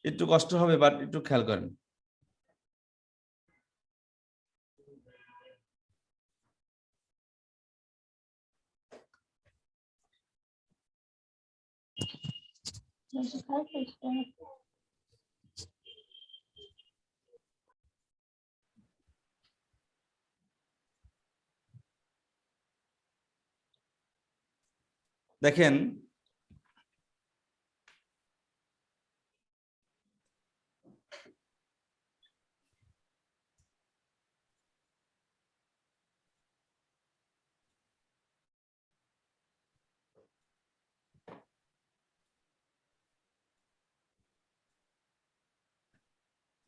একটু কষ্ট হবে, বাট একটু খেয়াল করেন। দেখেন,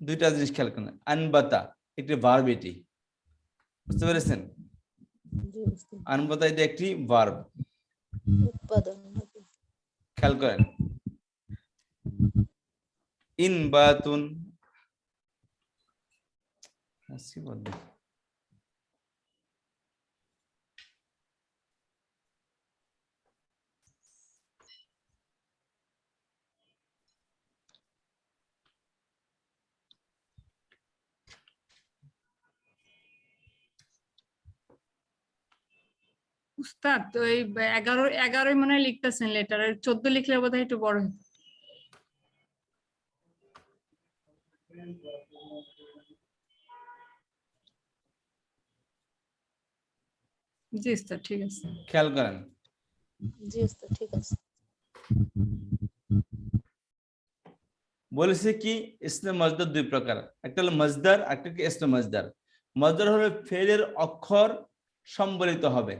দুইটা জিনিস খেয়াল করেন। আনবাতা একটি ভার্ব, এটি বুঝতে পেরেছেন? জি উস্তাদ। আনবাতা এটা একটি ভার্ব, উৎপাদন হবে। খেয়াল করেন। ইনবাতুন, উস্তাদ তো এই 11 মনে হয় লিখতেছেন লেটার, 14 লিখলে বোধহয় একটু বড় হতো। জি উস্তাদ, ঠিক আছে। খেয়াল করেন। জি উস্তাদ, ঠিক আছে। বলেছে কি ইসমে মজদার দুই প্রকার, একটা হলো মজদার, একটা কি ইসমে মজদার। মজদার হলো ফেলের অক্ষর সম্বলিত হবে,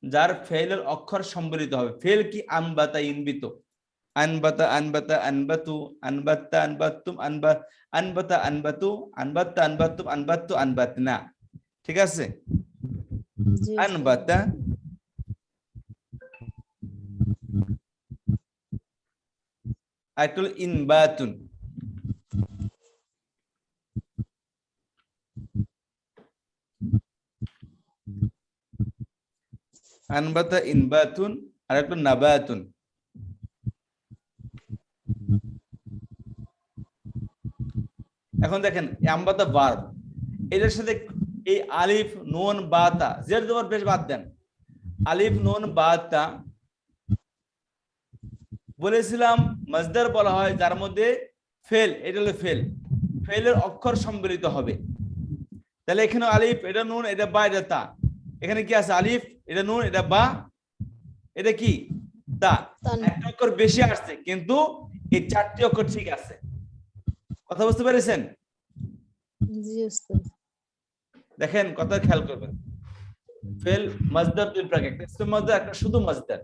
যার ফেলের অক্ষর সম্বলিত হবে। ফেল কি, আনবাতা ইনবিত, আনবাতা আনবাতা আনবাতু, আনবাত্তা আনবাতুম, আনবাতা আনবাতু, আনবাত্তা আনবাতুম, আনবাত্তু আনবাতনা। ঠিক আছে? জি উস্তাদ। আনবাতা আরেকটা হলো ইনবাতুন। আনবাতা ইনবাতুন, আর একটা নাবাতুন। এখন দেখেন আম্বাতা ভার্ব, এটার সাথে এই আলিফ নুন বাতা জের জবর পেশ বাদ দেন। আলিফ নুন বাতা বলেছিলাম মাজদার বলা হয় যার মধ্যে ফেল, এটা হলো ফেল, ফেলের অক্ষর সম্মিলিত হবে। তাহলে এখানে আলিফ, এটা নুন, এটা বা, এটা তা। এখানে কি আছে? আলিফ, এটা নুন, এটা বা, এটা কি তা। একটা অক্ষর বেশি আসছে, কিন্তু এই চারটি অক্ষর ঠিক আছে। কথা বুঝতে পেরেছেন? জি উস্তাদ। দেখেন কথা খেয়াল করবেন। ফেল মাজদার দুই প্রকার, একটা ইসম মাজদার, একটা শুধু মাজদার।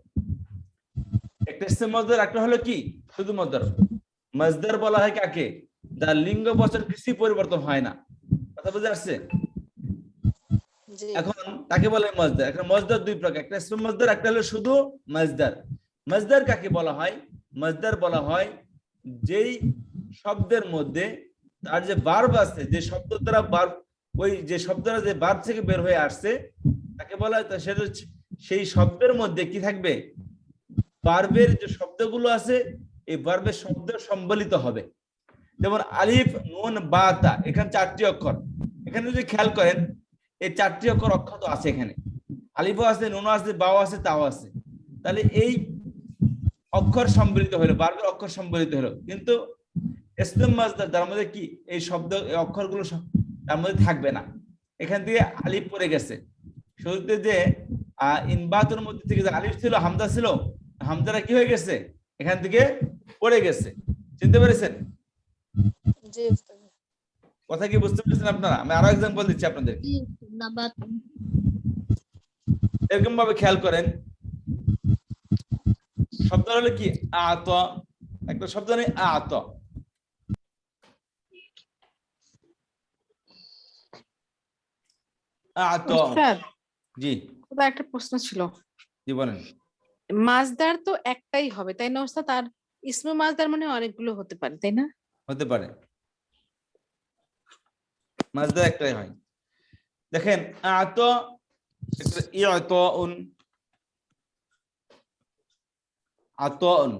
একটা ইসম মাজদার, একটা হলো কি শুধু মাজদার। মাজদার বলা হয় কাকে? যার লিঙ্গ বচন কিছুই পরিবর্তন হয় না। কথা বুঝে আসছে? এখন তাকে বলে মাজদার। এখন মাজদার দুই প্রকার, একটা ইসম মাজদার, একটা হলো শুধু মাজদার। মাজদার কাকে বলা হয়? মাজদার বলা হয় যেই শব্দের মধ্যে তার যে ভার্ব আছে, যে শব্দ দ্বারা ভার্ব, ওই যে শব্দটা যে ভার্ব থেকে বের হয়ে আসছে তাকে বলা হয়, সেটা সেই শব্দের মধ্যে কি থাকবে? ভার্বের যে শব্দগুলো আছে এই ভার্বের শব্দ সম্বলিত হবে। যেমন আলিফ নুন বা তা, এখানে চারটি অক্ষর। এখানে যদি খেয়াল করেন এই চারটি অক্ষর অক্ষত আছে, এখানে আলিফও আছে, নুনও আছে, বাও আছে, তাও আছে। তাহলে এই অক্ষর সম্বলিত হলো, ভার্বের অক্ষর সম্বলিত হলো। কিন্তু ইসম মাজদার যার মধ্যে কি এই শব্দ, এই অক্ষরগুলো তার মধ্যে থাকবে না। এখান থেকে আলিফ পড়ে গেছে। শুরুতে যে ইনবাতুর মধ্যে থেকে যে আলিফ ছিল, হামজা ছিল, হামজাটা কি হয়ে গেছে? এখান থেকে পড়ে গেছে। চিনতে পেরেছেন? জি উস্তাদ। কথা কি বুঝতে পেরেছেন আপনারা? আমি আরো এক্সাম্পল দিচ্ছি আপনাদের। নাবাতুন। এরকম ভাবে খেয়াল করেন, শব্দ হলো কি আত, একটা শব্দ নেই আত। আত, উস্তাদ, জি ওটা একটা প্রশ্ন ছিল। জি বলেন। মাজদার তো একটাই হবে তাই না উস্তাদ? আর ইসমে মাজদার মানে অনেকগুলো হতে পারে তাই না? হতে পারে, মাজদার একটাই হয়। দেখেন আত, ইয়াতুন, আতুন।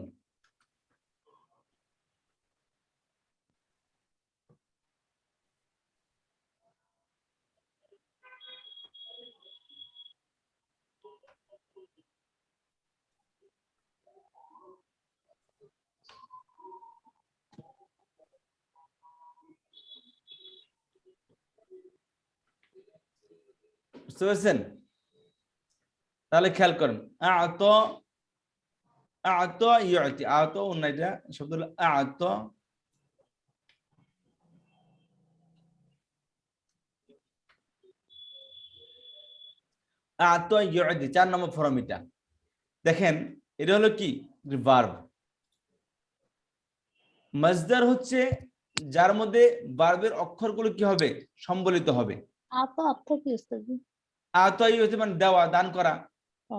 বুঝতে পেরেছেন? তাহলে খেয়াল করেন আত, আত ইউতি, আত না, এটা শব্দ হলো আত। আত ইউতি 4 নম্বর ফর্ম। এটা দেখেন, এটা হলো কি ভার্ব। মাজদার হচ্ছে যার মধ্যে ভার্বের অক্ষরগুলো কি হবে? সম্বলিত হবে। আত অর্থ কি উস্তাদ? আত ইউতি মানে দেওয়া, দান করা, ও,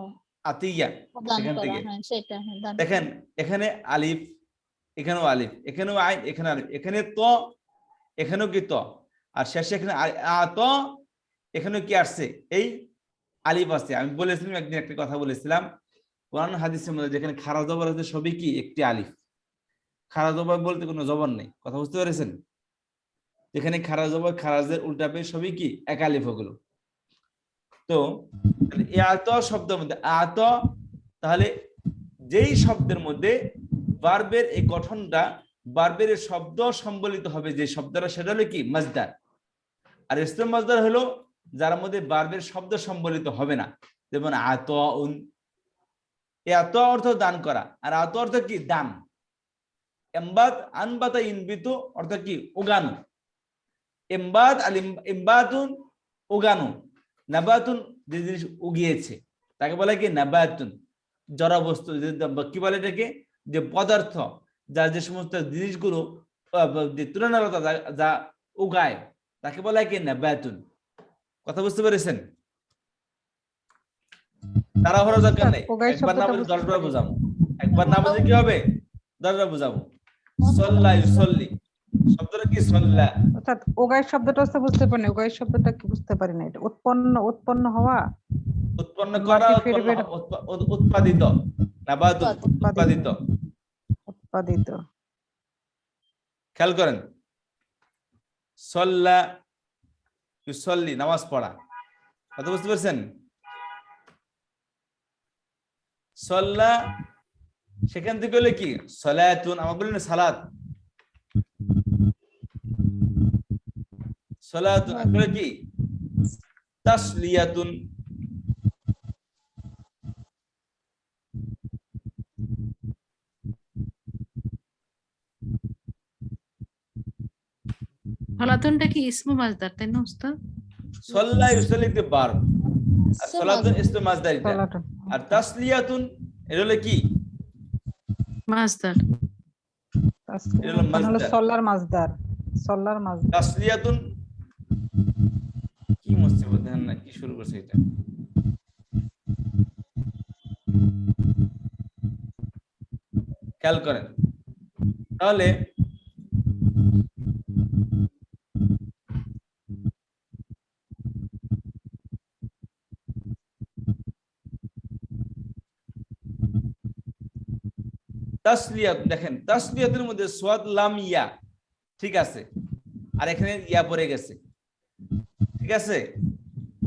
আতিয়া। দান এখান করা, থেকে হ্যাঁ সেটা, হ্যাঁ দান। দেখেন এখানে আলিফ, এখানেও আলিফ, এখানেও আইন, এখানে আলিফ, এখানে ত, এখানেও কি ত, আর শেষে এখানে আত, এখানেও কি আসছে? এই আলিফ আছে। আমি বলেছিলাম একদিন একটা কথা বলেছিলাম, কোরআন হাদিসের মধ্যে যেখানে খারা জবর আছে সবই কি একটি আলিফ। খারা জবর বলতে কোনো জবর নেই। কথা বুঝতে পেরেছেন? যেখানে খারা জবর, খারাজের উল্টা পেয়ে সবই কি এক আলিফ হলো। তো আত শব্দের মধ্যে আত, তাহলে যেই শব্দের মধ্যে ভার্বের এই গঠনটা, ভার্বের শব্দ সম্বলিত হবে যে শব্দটা, সেটা হলো কি মাজদার। আর ইসম মাজদার হলো যার মধ্যে ভার্বের শব্দ সম্বলিত হবে না। যেমন আতুন, এত অর্থ দান করা, আর আত অর্থ কি দান। এমবাত আনবাতা ইনবিতু অর্থ কি উগানো। এমবাত আল ইমবাতুন উগানো, নাবাতুন যে জিনিস উগিয়েছে তাকে বলে কি নাবাতুন। জড় বস্তু কি বলে এটাকে? যে পদার্থ, যা যে সমস্ত জিনিসগুলো তুলনালতা যা উগায় তাকে বলা কি নাবাতুন। কথা বুঝতে পেরেছেন? তাড়াহুড়ো দরকার নেই, একবার না বুঝে 10 বার বোঝাবো, একবার না বুঝে কি হবে 10 বার বোঝাবো। সল্লা ইউসল্লি শব্দটা কি সল্লা অর্থাৎ ওগায় শব্দটা হচ্ছে বুঝতে পারি না, ওগায় শব্দটা কি বুঝতে পারি না, এটা উৎপন্ন হওয়া, উৎপন্ন করা, মাটি ফেটে বের উৎপাদিত, নাবাতুন উৎপাদিত। উৎপাদিত। খেয়াল করেন, সল্লা ইউসল্লি নামাজ পড়া, কথা বুঝতে পারছেন? সল্লা সেখান থেকে হলে কি সলাতুন, আমার বললেন সালাত, সলাতুন আসলে কি তাসলিয়াতুন। ফলাতনটা কি ইসমু মাসদার, তাই না উস্তাদ? সল্লা ইউসল্লি তে ভার্ব, আর সলাতুন ইসমে মাসদার এটা, সলাতুন আর তাসলিয়াতুন এটা হলো কি মাসদার। এটা হলো হলো মাসদার। সল্লার মাসদার, সল্লার মাসদার। তাসলিয়াতুন কি মুসিবত দেখেন না কি শুরু করছে এটা। খেয়াল করেন তাহলে তাসলিয়াত, দেখেন তাসলিয়াতের মধ্যে সোয়াদ লাম ইয়া, ঠিক আছে, আর এখানে ইয়া পড়ে গেছে, ঠিক আছে,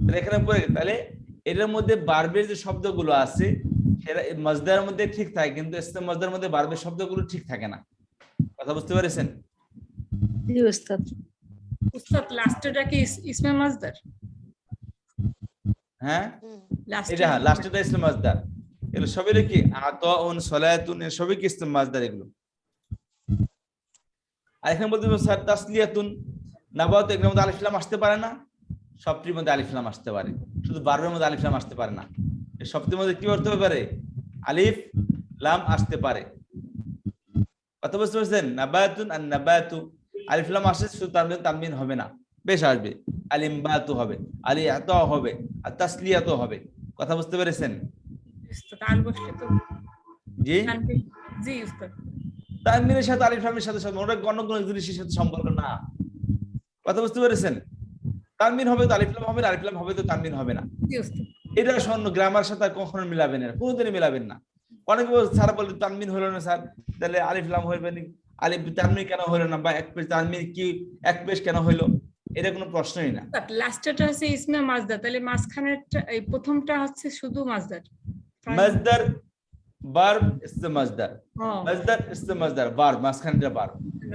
তাহলে এখানে পড়ে গেছে, তাহলে এটার মধ্যে বারবের যে শব্দগুলো আছে সেটা মাজদারের মধ্যে ঠিক থাকে, কিন্তু ইসম মাজদারের মধ্যে বারবের শব্দগুলো ঠিক থাকে না, কথা বুঝতে পেরেছেন? জি উস্তাদ। উস্তাদ লাস্টেরটা কি ইসমে মাসদার? হ্যাঁ লাস্ট এটা লাস্টেরটা ইসম মাজদার, এগুলো সবই কি আতাউন সলাতুন, সবই কি ইসম মাজদার এগুলো। আর এখানে বলতে হবে স্যার তাসলিয়াতুন নাবাত, এর মধ্যে আলিফ লাম আসতে পারে না, সবটির মধ্যে আলিফ লাম আসতে পারে, শুধু বারবের মধ্যে আলিফ লাম আসতে পারে না। এই সবটির মধ্যে কি করতে পারে? আলিফ লাম আসতে পারে, কথা বুঝতে পারছেন? নাবাতুন আর নাবাতু আলিফ লাম আসে, শুধু তানবিন হবে না, বেশ আসবে, আলিমবাতু হবে, আলিয়াতু হবে, আর তাসলিয়াতু হবে, কথা বুঝতে পেরেছেন? উস্তাদ আল বসলে তো জি জি উস্তাদ। তানবিনের সাথে আলিফ লামের সাথে ওটা অন্য কোনো জিনিসের সাথে সম্পর্ক না, কথা বুঝতে পেরেছেন? তানবিন হবে তো আলিফ লাম হবে না, আলিফ লাম হবে তো তানবিন হবে না, জি উস্তাদ। এটা স্বর্ণ গ্রামার সাথে কখনো মিলাবেন না, কোনোদিনই মিলাবেন না। অনেকে স্যার বলে তানবিন হলো না স্যার, তাহলে আলিফ লাম হইবে না, আলিফ তানবিন কেন হলো না, বা এক পেশ তানবিন কি এক পেশ কেন হইলো, এটা কোনো প্রশ্নই না। লাস্টেরটা হচ্ছে ইসমে মাসদার, তাহলে মাঝখানেরটা এই প্রথমটা হচ্ছে শুধু মাসদার। মাজদার ভার্ব ইসম মাজদার, ও মাজদার ইসম মাজদার, ভার্ব মাঝখানটা ভার্ব,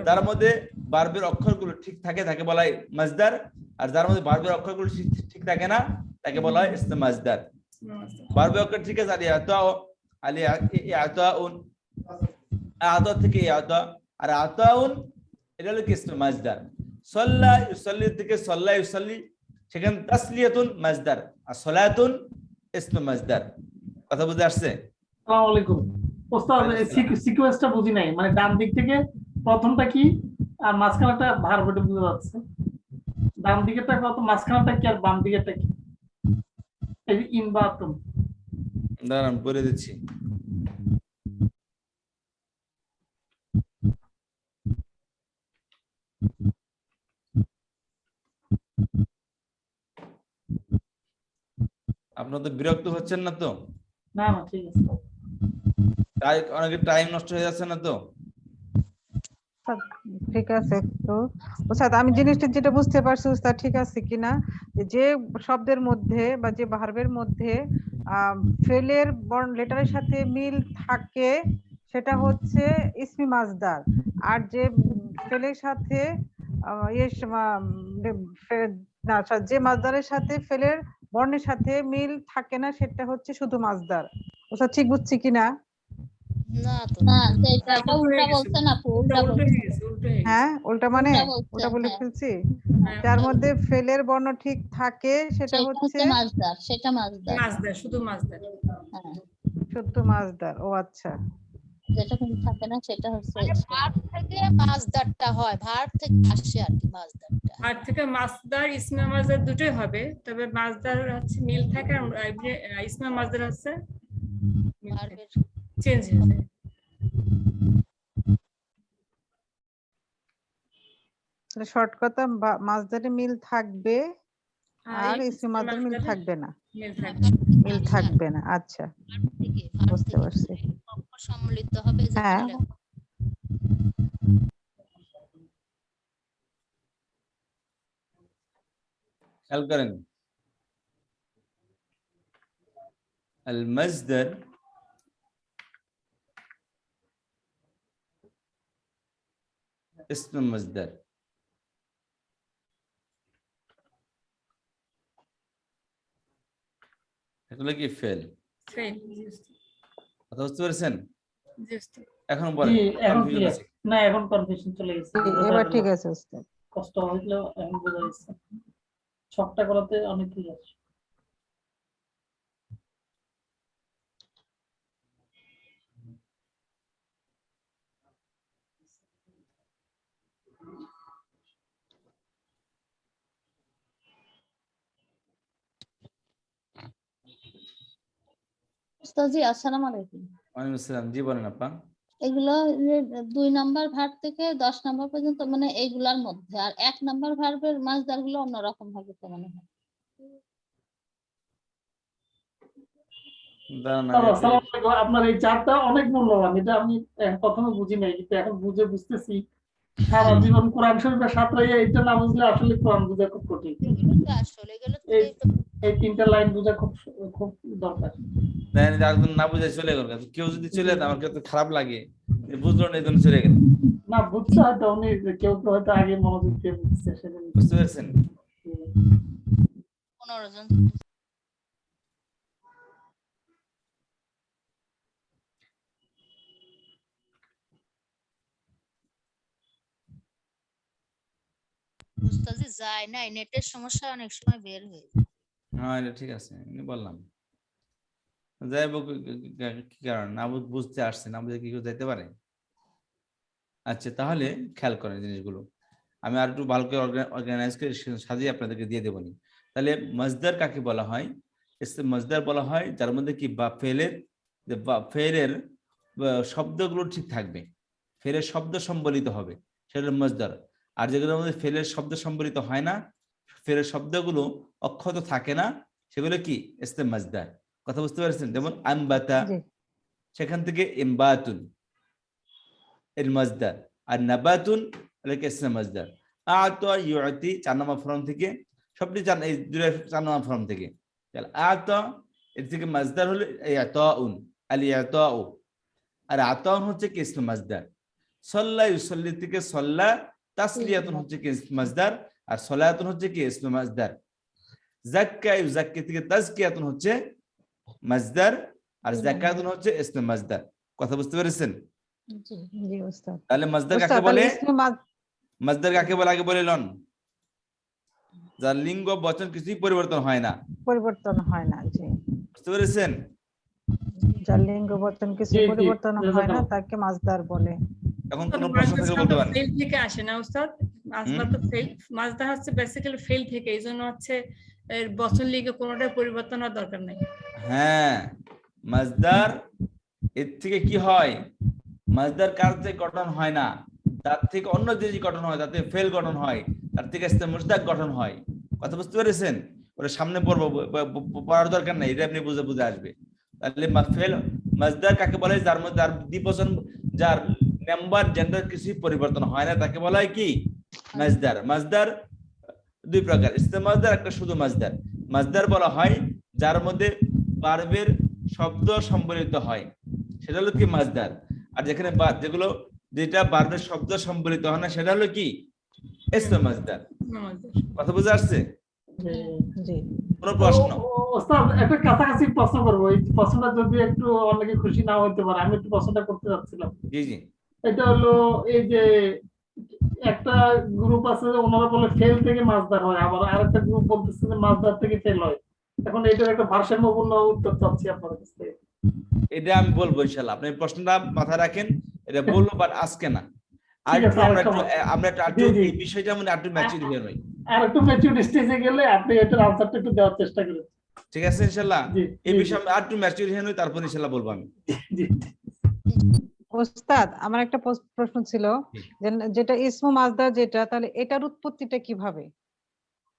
তার মধ্যে ভার্বের অক্ষরগুলো ঠিক থাকে তাকে বলা হয় মাজদার, আর যার মধ্যে ভার্বের অক্ষরগুলো ঠিক থাকে না তাকে বলা হয় ইসম মাজদার। ভার্বের অক্ষর ঠিক আছে, আতাউন আতা থেকে আতা, আর আতাউন এটা হলো কি ইসম মাজদার। সাল্লা ইউসাল্লি থেকে সাল্লা ইউসাল্লি, সেখানে তাসলিয়াতুন মাজদার, আর সালাতুন ইসম মাজদার, কথা বুঝে আসছে? আসসালামু আলাইকুম ওস্তাদ, সিকোয়েন্সটা বুঝি নাই, মানে ডান দিক থেকে প্রথমটা কি আর মাঝখানেটা ভার্ব, এটা বুঝা যাচ্ছে। ডান দিকেরটা কত, মাঝখানেটা কি আর বাম দিকেরটা কি? এই যে ইনবাতুন, দাঁড়ান বলে দিচ্ছি। আপনার তো বিরক্ত হচ্ছেন না তো? না না ঠিক আছে। অনেকে টাইম নষ্ট হয়ে যাচ্ছে না তো? ঠিক আছে, তো ওস্তাদ আমি জিনিসটা যেটা বুঝতে পারছি ওস্তাদ, ঠিক আছে কিনা, যে শব্দের মধ্যে বা যে ভার্বের মধ্যে ফেলের লেটারের সাথে মিল থাকে সেটা হচ্ছে ইসমি মাজদার, আর যে ফেলের সাথে যে মাজদারের সাথে ফেলের বর্ণের সাথে মিল থাকে না সেটা হচ্ছে শুধু মাজদার। ওস্তাদ ঠিক বুঝছি কিনা? না সেটা উল্টা বলছে না, উল্টা বলছে। হ্যাঁ উল্টা, মানে বলছে, ওটা বলে হ্যাঁ। ফেলছি। যার মধ্যে ফেলের বর্ণ ঠিক থাকে সেটা সেটা হচ্ছে হচ্ছে মাসদার, সেটা মাসদার। মাসদার, শুধু মাসদার। হ্যাঁ, শুদ্ধ মাজদার। ও আচ্ছা, যেটা কিন্তু থাকে না সেটা হচ্ছে ভার্ব থেকে মাসদারটা হয়, ভার্ব থেকে আসে আর কি মাসদারটা। আর থেকে মাসদার ইসমে মাসদার দুটোই হবে, তবে মাসদার হচ্ছে মিল থাকে, আর ইসমে মাসদার হচ্ছে ভার্বের চেঞ্জ হয়ে যায়। শর্ট কথা মাসদারে মিল থাকবে আর ইসমে মাসদার মিল মাসদারে থাকবে না, মিল থাকবে। মিল থাকবে না। আচ্ছা, বুঝতে পারছি। সম্মিলিত হবে যে হ্যাঁ, মিলে। খেয়াল করেন আল মাজদার ইসম মাজদার, এগুলো কি ফেল, ফেল। কথা বুঝতে পেরেছেন? জি উস্তাদ। এখন বলেন জি, এখন confusion clear। আছে? না, এখন কনফিউশন চলে গেছে। এবার ঠিক আছে উস্তাদ। কষ্ট হইলেও এখন বোঝা যাচ্ছে। ছকটা করাতে অনেক ক্লিয়ার। উস্তাদজি আসসালামু আলাইকুম। ওয়ালাইকুম আসসালাম। জি বলেন আপা। এগুলো 2 নাম্বার ভার্ব থেকে 10 নাম্বার পর্যন্ত মানে এইগুলার মধ্যে, আর 1 নাম্বার ভার্বের মাসদার গুলো অন্যরকম হবে তো মনে হয়। দাঁড়ান আমি আসসালামু আলাইকুম। আপনার এই চারটা অনেক মূল্যবান, এটা আমি প্রথমে বুঝি নাই, কিন্তু এখন বুঝতেছি। সারা জীবন কোরআন শরীফের সাথে এটা না বুঝলে আসলে কোরআন বোঝা খুব কঠিন। আসলে এগুলো এই 3টা লাইন বোঝা খুব খুব দরকার। একদম না বুঝে চলে গেল, কেউ যদি চলে যেত আমার কাছে খারাপ লাগে, বুঝলো না এই জন্য চলে গেল। না, বুঝতে হয়তো উনি কেউ কেউ হয়তো আগে মনোযোগ দিয়ে বুঝছে, সেজন্য। বুঝতে পেরেছেন? 15 জন। উস্তাদজি যায় না, নেটের সমস্যা অনেক সময় বের হয়ে যায়। হ্যাঁ এটা ঠিক আছে, আমি বললাম যাই হোক, কি কারণ না বুঝতে আসছে, না বুঝে কি কেউ যাইতে পারে? আচ্ছা তাহলে খেয়াল করেন জিনিসগুলো, আমি আর একটু ভালো করে অর্গানাইজ করে সাজিয়ে আপনাদেরকে দিয়ে দেবনি। তাহলে মজদার কাকে বলা হয়? মজদার বলা হয় যার মধ্যে কি বা ফেলের শব্দগুলো ঠিক থাকবে, ফেলের শব্দ সম্বলিত হবে, সেটা মজদার। আর যেগুলোর মধ্যে ফেলের শব্দ সম্বলিত হয় না, ফেলের শব্দগুলো অক্ষত থাকে না, সেগুলো কি ইসম মজদার। কথা বুঝতে পারছেন? যেমন আমবাতা, সেখান থেকে ইমবাতুন এর মজদার, আর নাবাতুন এটাকে ইসম মজদার। আতা ইউতি 4 নম্বর ফর্ম থেকে, সবটি এই 4 নম্বর ফর্ম থেকে। তাহলে আতা এর থেকে মজদার হলো ইয়াতাউন, আল ইয়াতাউ, আর আতাউন হচ্ছে কি ইসম মজদার। সাল্লা ইউসাল্লি থেকে সাল্লা তাসলিয়াতুন হচ্ছে কি ইসম মজদার, আর সালাতুন হচ্ছে কি ইসম মজদার। যাক্কা ইউযাক্কি থেকে তাজকিয়াতুন হচ্ছে মজদার, আর যাকাতুন হচ্ছে ইসম মজদার। কথা বুঝতে পেরেছেন? জি উস্তাদ। তাহলে মজদার কাকে বলে? মজদার কাকে বলে আগে বলে লন? যার লিঙ্গ বচন কিছুই পরিবর্তন হয় না। পরিবর্তন হয় না। জি, বুঝতে পেরেছেন? যার লিঙ্গ বচন কিছু পরিবর্তন হয় না তাকে মাসদার বলে। এখন কোন প্রশ্ন থাকলে বলতে পারেন। ফেল থেকে আসে না উস্তাদ, মাসদার তো ফেল, মাসদার হচ্ছে বেসিক্যালি ফেল থেকে, এইজন্য হচ্ছে এর বচন লিঙ্গে কোনোটাই পরিবর্তন হওয়ার দরকার নাই। হ্যাঁ, মাসদার এর থেকে কি হয়? মাসদার কার থেকে গঠন হয় না, তার থেকে অন্য যে গঠন হয়, তাতে ফেল গঠন হয়, তার থেকে মুশতাক গঠন হয়। কথা বুঝতে পেরেছেন? ওটা সামনে পড়বো, পড়ার দরকার নাই, এটা আপনি বুঝে আসবে। তাহলে ফেল মাসদার কাকে বলে? যার মধ্যে যার দ্বিবচন, যার নাম্বার জেন্ডার কিছুই পরিবর্তন হয় না, তাকে বলা হয় কি? মাসদার। মাসদার 2 প্রকার, ইসম মাসদার, একটা শুধু মাসদার। মাসদার বলা হয় যার মধ্যে ভার্বের শব্দ সম্বলিত হয়, সেটা হলো কি মাসদার। আর যেখানে যেটা ভার্বের শব্দ সম্বলিত হয় না, সেটা হলো কি? ইসম মাসদার। কথা বুঝে আসছে? জি। কোনো প্রশ্ন? ওস্তাদ একটা কাছাকাছি প্রশ্ন করবো, এই প্রশ্নটা যদি একটু অনেকে খুশি না হইতে পারে, আমি একটু প্রশ্নটা করতে যাচ্ছিলাম। জি জি। এটা হলো এই যে একটা গ্রুপ আছে ওনারা বলে ফেল থেকে মাসদার হয়, আবার আরেকটা গ্রুপ বলতেছে যে মাসদার থেকে ফেল হয়। এখন এটার একটা ভারসাম্যপূর্ণ উত্তর চাচ্ছি আপনার কাছ থেকে। এটা আমি বলবো ইনশাআল্লাহ, আপনি প্রশ্নটা মাথায় রাখেন, এটা বলবো, বাট আজকে না। আর আমরা একটু এই বিষয়টা মানে একটু ম্যাচিউর হয়ে নই, আর একটু ম্যাচিউর স্টেজে গেলে আপনি এটার আনসারটা একটু দেওয়ার চেষ্টা করেন। ঠিক আছে ইনশাআল্লাহ? এই বিষয়ে আমি একটু ম্যাচিউর হয়ে নই, তারপর ইনশাআল্লাহ বলবো আমি। ওস্তাদ আমার একটা প্রশ্ন ছিল যে যেটা ইসমু মাজদার যেটা, তাহলে এটার উৎপত্তিটা কিভাবে?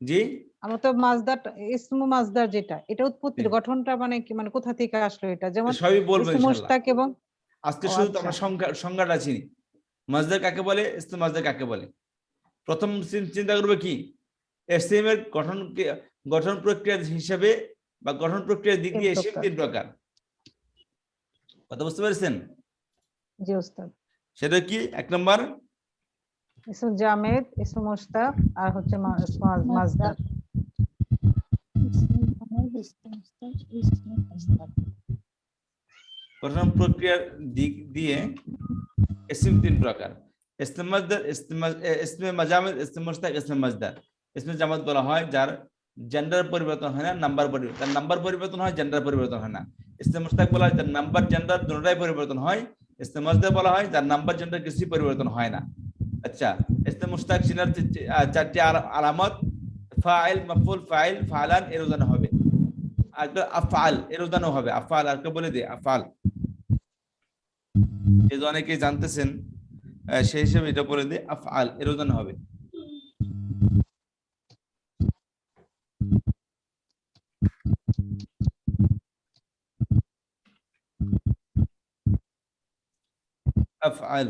জি, আমরা তো মাজদার ইসমু মাজদার যেটা, এটা উৎপত্তির গঠনটা মানে কি, মানে কোথা থেকে আসলো এটা? যেমন সবই বলবো ইসমু ইনশাআল্লাহ। মুশতাক এবং আজকে ও শুধু আচ্ছা। আমরা সংজ্ঞাটা চিনি, মাজদার কাকে বলে, ইসম মাজদার কাকে বলে। প্রথম চিন্তা করবে কি, এসএম এর গঠন প্রক্রিয়া হিসেবে বা গঠন প্রক্রিয়ার দিক দিয়ে এসএম 3 প্রকার। কথা বুঝতে পেরেছেন? জি ওস্তাদ। সেটা কি? 1 নম্বর ইসমু জামেদ, ইসমু মুশতাক, আর হচ্ছে মাজদার। গঠন প্রক্রিয়ার দিক দিয়ে এসএম 3 প্রকার, ইসম মাজদার, ইসমে মাজামেদ, ইসমে মুশতাক, ইসমে মাজদার। ইসমে জামাত বলা হয় যার জেন্ডার পরিবর্তন হয় না, নাম্বার পরিবর্তন, তার নাম্বার পরিবর্তন হয়, জেন্ডার পরিবর্তন হয় না। ইসমে মুশতাক বলা হয় যার নাম্বার জেন্ডার দুটোটাই পরিবর্তন হয়। ইসমে মাজদার বলা হয় যার নাম্বার জেন্ডার কিছুই পরিবর্তন হয় না। আচ্ছা, ইসমে মুশতাক চিনার 4টি আলামত, ফাইল, মাফউল, ফাইল, ফালান এর উদাহরণ হবে, আর আফআল এর উদাহরণ হবে। আফআল আর কে বলে দে, আফআল এই যে অনেকেই জানতেছেন, সেই হিসেবে এটা বলে দে, আফআল এর উদাহরণ হবে। আফআল।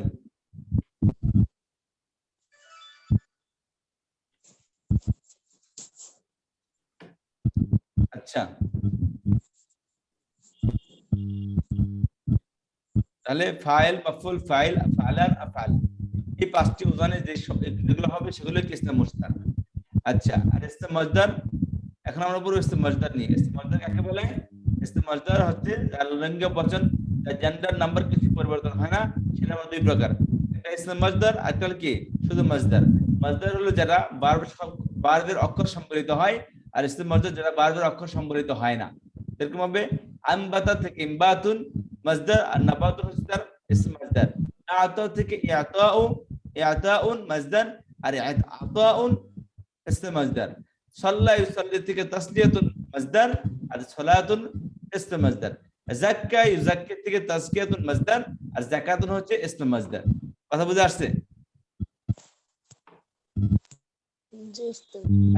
আচ্ছা, তাহলে ফাইল, মাফউল, ফাইল, ফালান, আফআল এই 5টি উদাহরণে যেগুলো হবে সেগুলো কি ইসমে মুশতাক। আচ্ছা, আর ইসমে মাজদার, এখন আমরা পুরো ইসমে মাজদার নিয়ে। ইসমে মাজদার কাকে বলে? ইসমে মাজদার হচ্ছে যার লিঙ্গ বচন, যার জেন্ডার নাম্বার কিছু পরিবর্তন হয় না, সেটা আমরা 2 প্রকার, একটা ইসমে মাজদার আর একটা কি শুধু মাজদার। মাজদার হলো যারা বারবার অক্ষর সম্বলিত হয়, আর ইসমে মাজদার যারা বারবার অক্ষর সম্বলিত হয় না। এরকম হবে আনবাতা থেকে ইমবাতুন মাজদার, আর নাবাতুন হচ্ছে তার ইসমে মাজদার। আতা থেকে ইয়াতাউ, ইয়াতাউন মাজদার, আর আতাউন ইসমে মাজদার। সাল্লা ইউসাল্লি থেকে তাসলিয়াতুন মাজদার, আর সালাতুন ইসমে মাজদার। যাক্কা ইউযাক্কি থেকে তাজকিয়াতুন মাজদার, আর যাকাতুন হচ্ছে ইসমে মাজদার। কথা বুঝে আসছে?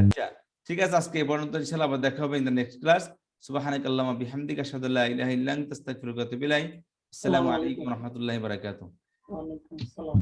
আচ্ছা, ঠিক আছে, আজকে এই পর্যন্ত। ইনশাআল্লাহ আবার দেখা হবে ইন দ্য নেক্সট ক্লাস। সুবহানাকাল্লাহুম্মা বিহামদিকা আশহাদু আল্লা ইলাহা ইল্লা আনতা আস্তাগফিরুকা ওয়া আতুবু ইলাইক। আসসালামু আলাইকুম ওয়া রাহমাতুল্লাহি ওয়া বারাকাতুহু। ওয়ালাইকুম আসসালাম।